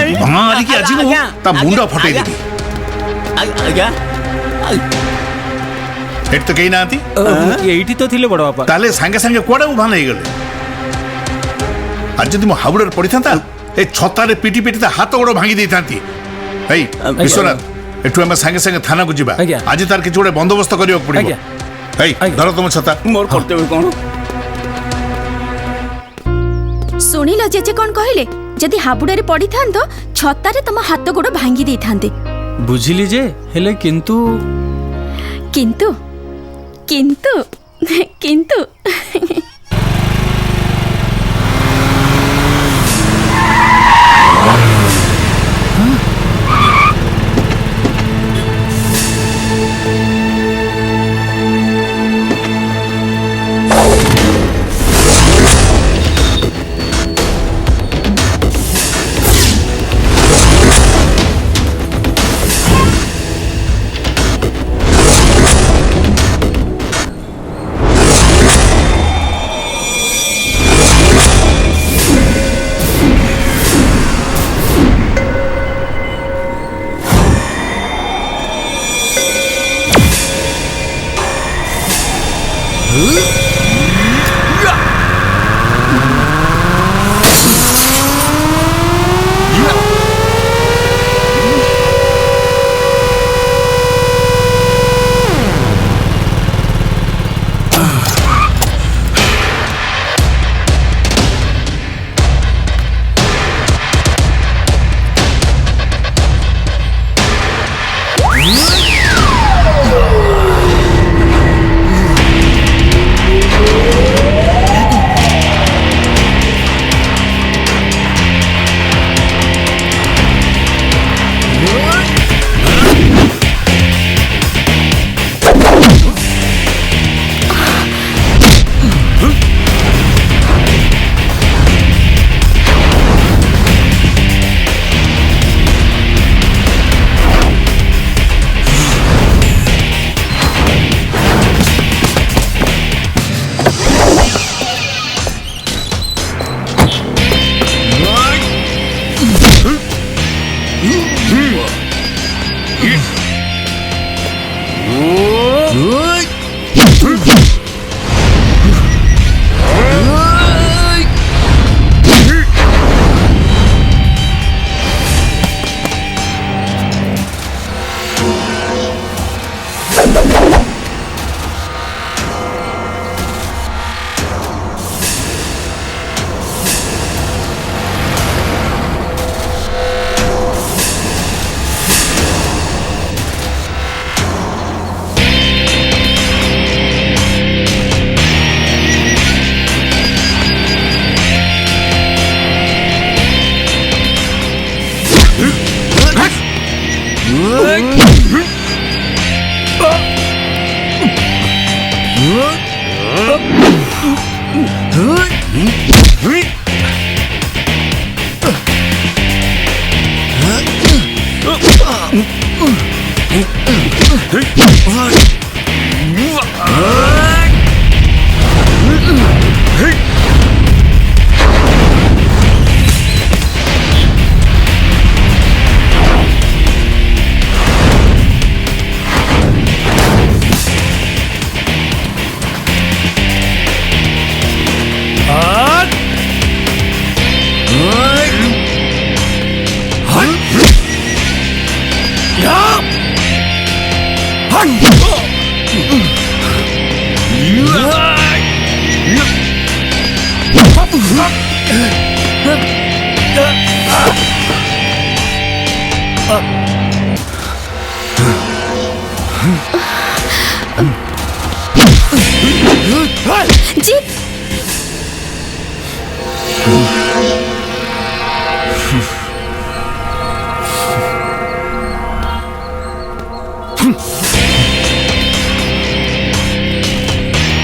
C: ମାରିକି ଆଜି ମୁଁ ତା ମୁଣ୍ଡ ଫଟେଇ ଦେବି ଏଠି ତ କେହି ନାହାନ୍ତି
I: ଏଇଠି ତ ଥିଲେ ବଡ଼ ବାପା
C: ତାହେଲେ ସାଙ୍ଗେ ସାଙ୍ଗେ କୁଆଡେ ଉଭା ନେଇଗଲେ ଆଜି ଯଦି ମୁଁ ହାବୁଡ଼ରେ ପଡ଼ିଥାନ୍ତା ଏ ଛତାରେ ପିଟି ପିଟି ତା ହାତ ଗୋଡ଼ ଭାଙ୍ଗି ଦେଇଥାନ୍ତି ଏଇ ବିଶ୍ୱନାଥ ଏଠୁ ଆମେ ସାଙ୍ଗେ ସାଙ୍ଗେ ଥାନାକୁ ଯିବା ଆଜି ତାର କିଛି ଗୋଟେ ବନ୍ଦୋବସ୍ତ କରିବାକୁ ପଡ଼ିବ ଏଇ ଧର ତମ ଛତା
B: ମୋର କର୍ତ୍ତବ୍ୟ କ'ଣ
G: ଶୁଣିଲ ଜେଜେ କ'ଣ କହିଲେ ଯଦି ହାବୁଡ଼ରେ ପଡ଼ିଥାନ୍ତ ଛତାରେ ତମ ହାତ ଗୋଡ଼ ଭାଙ୍ଗି ଦେଇଥାନ୍ତେ
J: ବୁଝିଲି ଯେ ହେଲେ କିନ୍ତୁ
G: କିନ୍ତୁ କିନ୍ତୁ କିନ୍ତୁ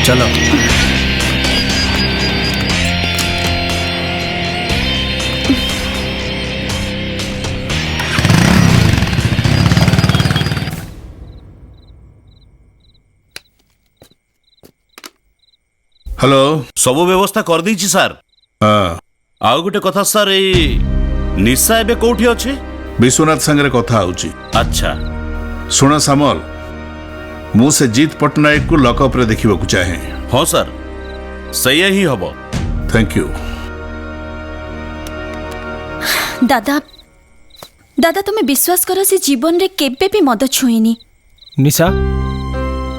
J: चलो
K: हेलो
P: सब व्यवस्था कर दी सार। आउ गोटे कथा सार निशा एबे कोठी अछि?
C: विश्वनाथ संगे कथा होची।
P: अच्छा
C: सुन सामल, मु से जीत पटनायक को लॉकअप रे देखिबा को चाहे।
P: हाँ सर सही ही हबो।
C: Thank you.
G: दादा दादा तुम्हें विश्वास कर से जीवन रे केबे भी मद छुईनी।
I: निशा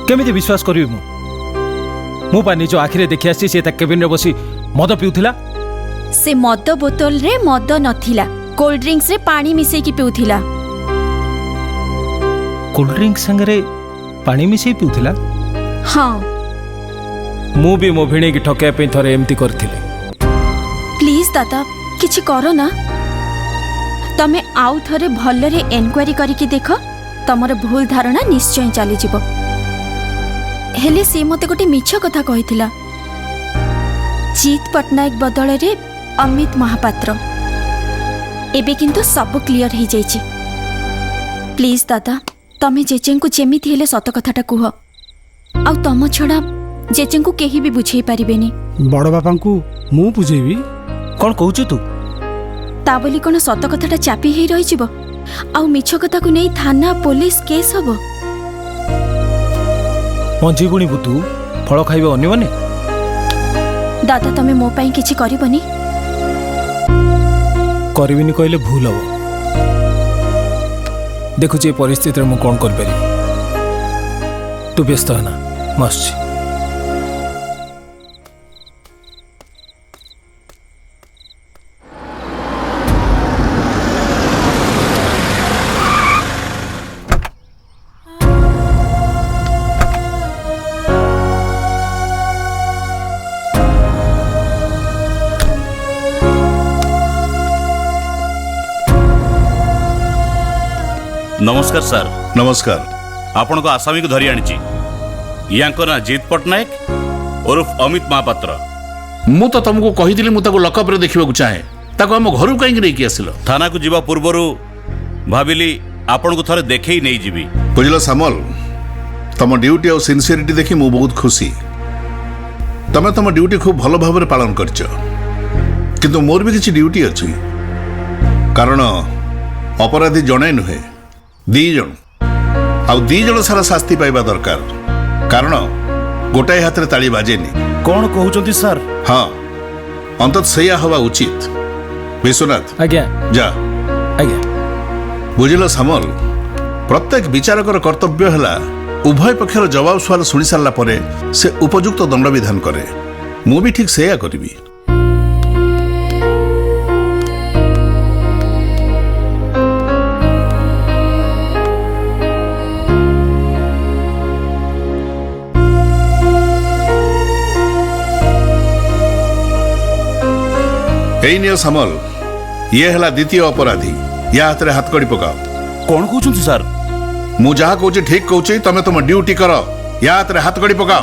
I: केमिति विश्वास करिवि मु पा निज आखिरे देखि आसी से केबिन रे बसी मद पिउथिला।
G: से मद बोतल रे मद नथिला, कोल्ड ड्रिंक्स रे पानी मिसई की पिउथिला।
I: कोल्ड ड्रिंक संगे पानी मिसई पिउथिला?
G: हाँ
I: मु भी मो भिणी की ठके पे थरे एमती करथिले।
G: प्लीज दादा किछि करो ना। तमे आउ थरे भलरे एनक्वायरी करिकि देख, तमर भूल धारणा निश्चय चली जिवो। हेले से मते गोटे मिछ कथा कहिथिला, जीत पटनायक बदल रे अमित महापात्र। एबे किंतु सब क्लियर हो जाइछि। प्लीज दादा तमे जेजें को जेमिति हेले सत कथाटा कुह। आ तम छड़ा जेजें को केही भी बुझेई परिबेनी।
E: बड़ बापा को मु बुझेबी।
I: कोन कहूछु तू?
G: ता बोली कोन सत कथाटा चापी हेई रहि जिवो आ मिछ कथा को नै थाना पुलिस केस हबो।
I: मंजी गुणी बुतू फल खाइबे अन्य माने।
G: दादा तमे मो पई किछि करिबनी?
I: करिबिनी कहले भूल हबो। देखुची परिस्थिति रे मु कोन कर पारि। तू व्यस्त है ना मस्त।
P: नमस्कार सर।
C: नमस्कार।
P: आपण को आसामी को धरी आनी। यांको ना जीत पटनायक उर्फ अमित महापात्र।
C: मु तो तुमको कही मु ताको लॉकअप रे देखिबा को चाहे। ताको हम घर को कहीं नहीं आसिल।
P: थाना को जीवा पूर्वरु भाविली आपण को थरे देखै नै जीवी।
C: बुझलो सामल, तम ड्यूटी और सिंसियरिटी देखि मु बहुत खुशी। तमे तम ड्यूटी खूब भलो भाव रे पालन करछ। किंतु मोर भी किछि ड्यूटी अछि। कारण अपराधी जणे नुहे दी जण। आउ दी जण सारा शास्ति पाइबा दरकार। कारण गोटाए हाथ रे ताली बाजेनी।
P: कौन कहउचंती सर?
C: हाँ अंतत सैया हवा उचित। विश्वनाथ
I: आज्ञा
C: जा।
I: आज्ञा।
C: बुझिल सामल, प्रत्येक विचारकर कर्तव्य है उभय पक्षर जवाब सवाल शुणी सारा पर से उपयुक्त दंड विधान करे मु भी ठीक सेया करिबी। एई नियो समल ये हला द्वितीय अपराधी या हाथ रे हाथकड़ी पकाओ।
P: कौन कहउछन सर?
C: मु जहा कहूची ठीक कहूची तमे तुम ड्यूटी करो या हाथ रे हाथकड़ी पकाओ।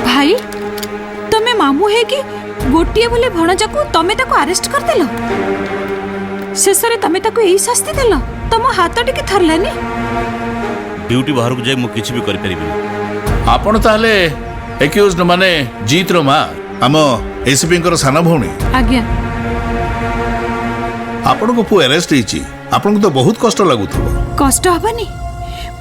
H: भाई तमे मामू है कि गोटिए बोले भणजा को तमे ताको अरेस्ट कर देलो शेष रे तमे ताको एई शास्ति देलो तम हाथ टिके थरलानी।
P: ड्यूटी बाहर को जाए मु किछि भी करि परिबिनी।
C: आपण ताले एक्यूज्ड माने जीत रो मां हम एसीपी कर साना भौणी।
H: आज्ञा
C: आपण को पु अरेस्ट हिची आपण को तो बहुत कष्ट लागुथबो।
H: कष्ट हबनी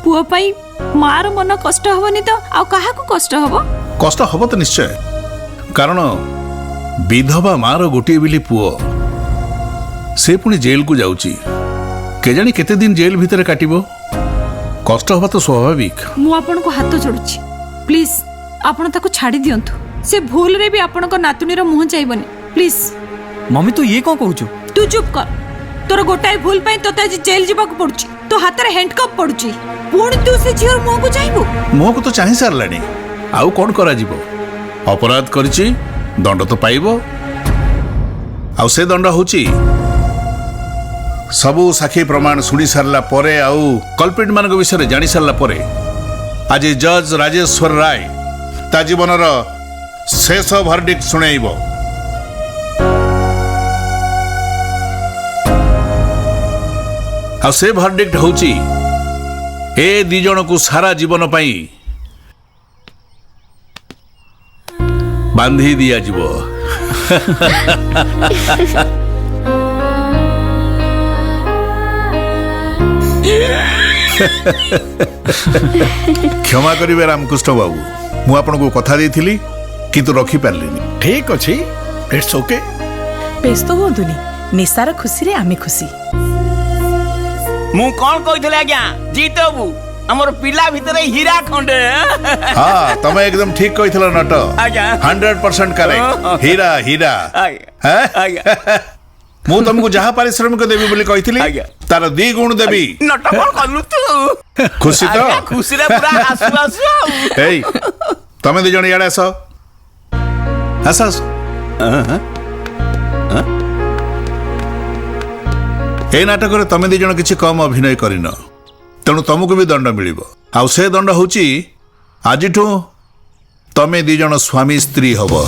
H: पुओ पई मार मन कष्ट हबनी तो आ काहा को कष्ट हबो?
C: कष्ट हबो तो निश्चय कारण विधवा मार गोटी बिली पुओ से पुणी जेल को जाउची केजानी केते दिन जेल भीतर काटिबो कष्ट हबा तो स्वाभाविक।
H: मु आपन को हाथ जोड़ुची प्लीज आपन ताको छाड़ी दियंतु से भूल रे भी आपन को नातुनी रो मुंह चाइबनी प्लीज।
J: मम्मी तू ये कौन कहूଛୁ?
H: तू चुप कर तोर गोटाए भूल पई तो आज जेल जीवा को पड़ुची तो हाथ रे हैंडकप पड़ुची पुणी तू से झियर मुंह को चाइबो?
C: मुंह को तो चाहि सारलानी आउ कोन करा जीवो अपराध करची दंड तो पाइबो आउ से दंड होची सबू साक्षी प्रमाण शुणी सारा परे आउ कल्प्रिट मान विषय जानी सारा परे आज जज राजेश्वर राय ता जीवनर शेष भर्डिक्ट शुणेइबो। आ से भर्डिक्ट होची ए दी जन को सारा जीवन पाई बांधी दिया जीवो। क्षमा करिवे रामकृष्ण बाबू मु आपन को कथा देइथिली किंतु रखी पारलिनी।
K: ठीक अछि इट्स ओके।
L: बेस्त होंतुनी निसार खुशी रे आमे खुशी।
B: मु कोन कहितले आज्ञा जीत बाबू हमर पिला भितरे हीरा खंडे।
C: हां तमे एकदम ठीक कहितलो नट
B: आज्ञा
C: 100% करेक्ट हीरा हीरा। आज्ञा मु तुमको जहा पारिश्रमिक देबी बोली कहितली तार 2 गुण देबी।
B: नट कोन करलु तू?
C: खुशी तो
B: खुशी रे पूरा आसु आसु।
C: एई तमे दे जण याडे आसो आसस। ए नाटक रे तमे दे जण किछि कम अभिनय करिन तेणु तुमको भी दंड मिलिबो आउ से दंड होची आजिठू तमे दी जण स्वामी स्त्री हबो।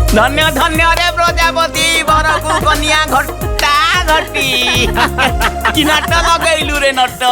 B: धन्य धन्य रे प्रजापति बरकु कन्या घट्टा घटी कि नाट लगैलु रे नट।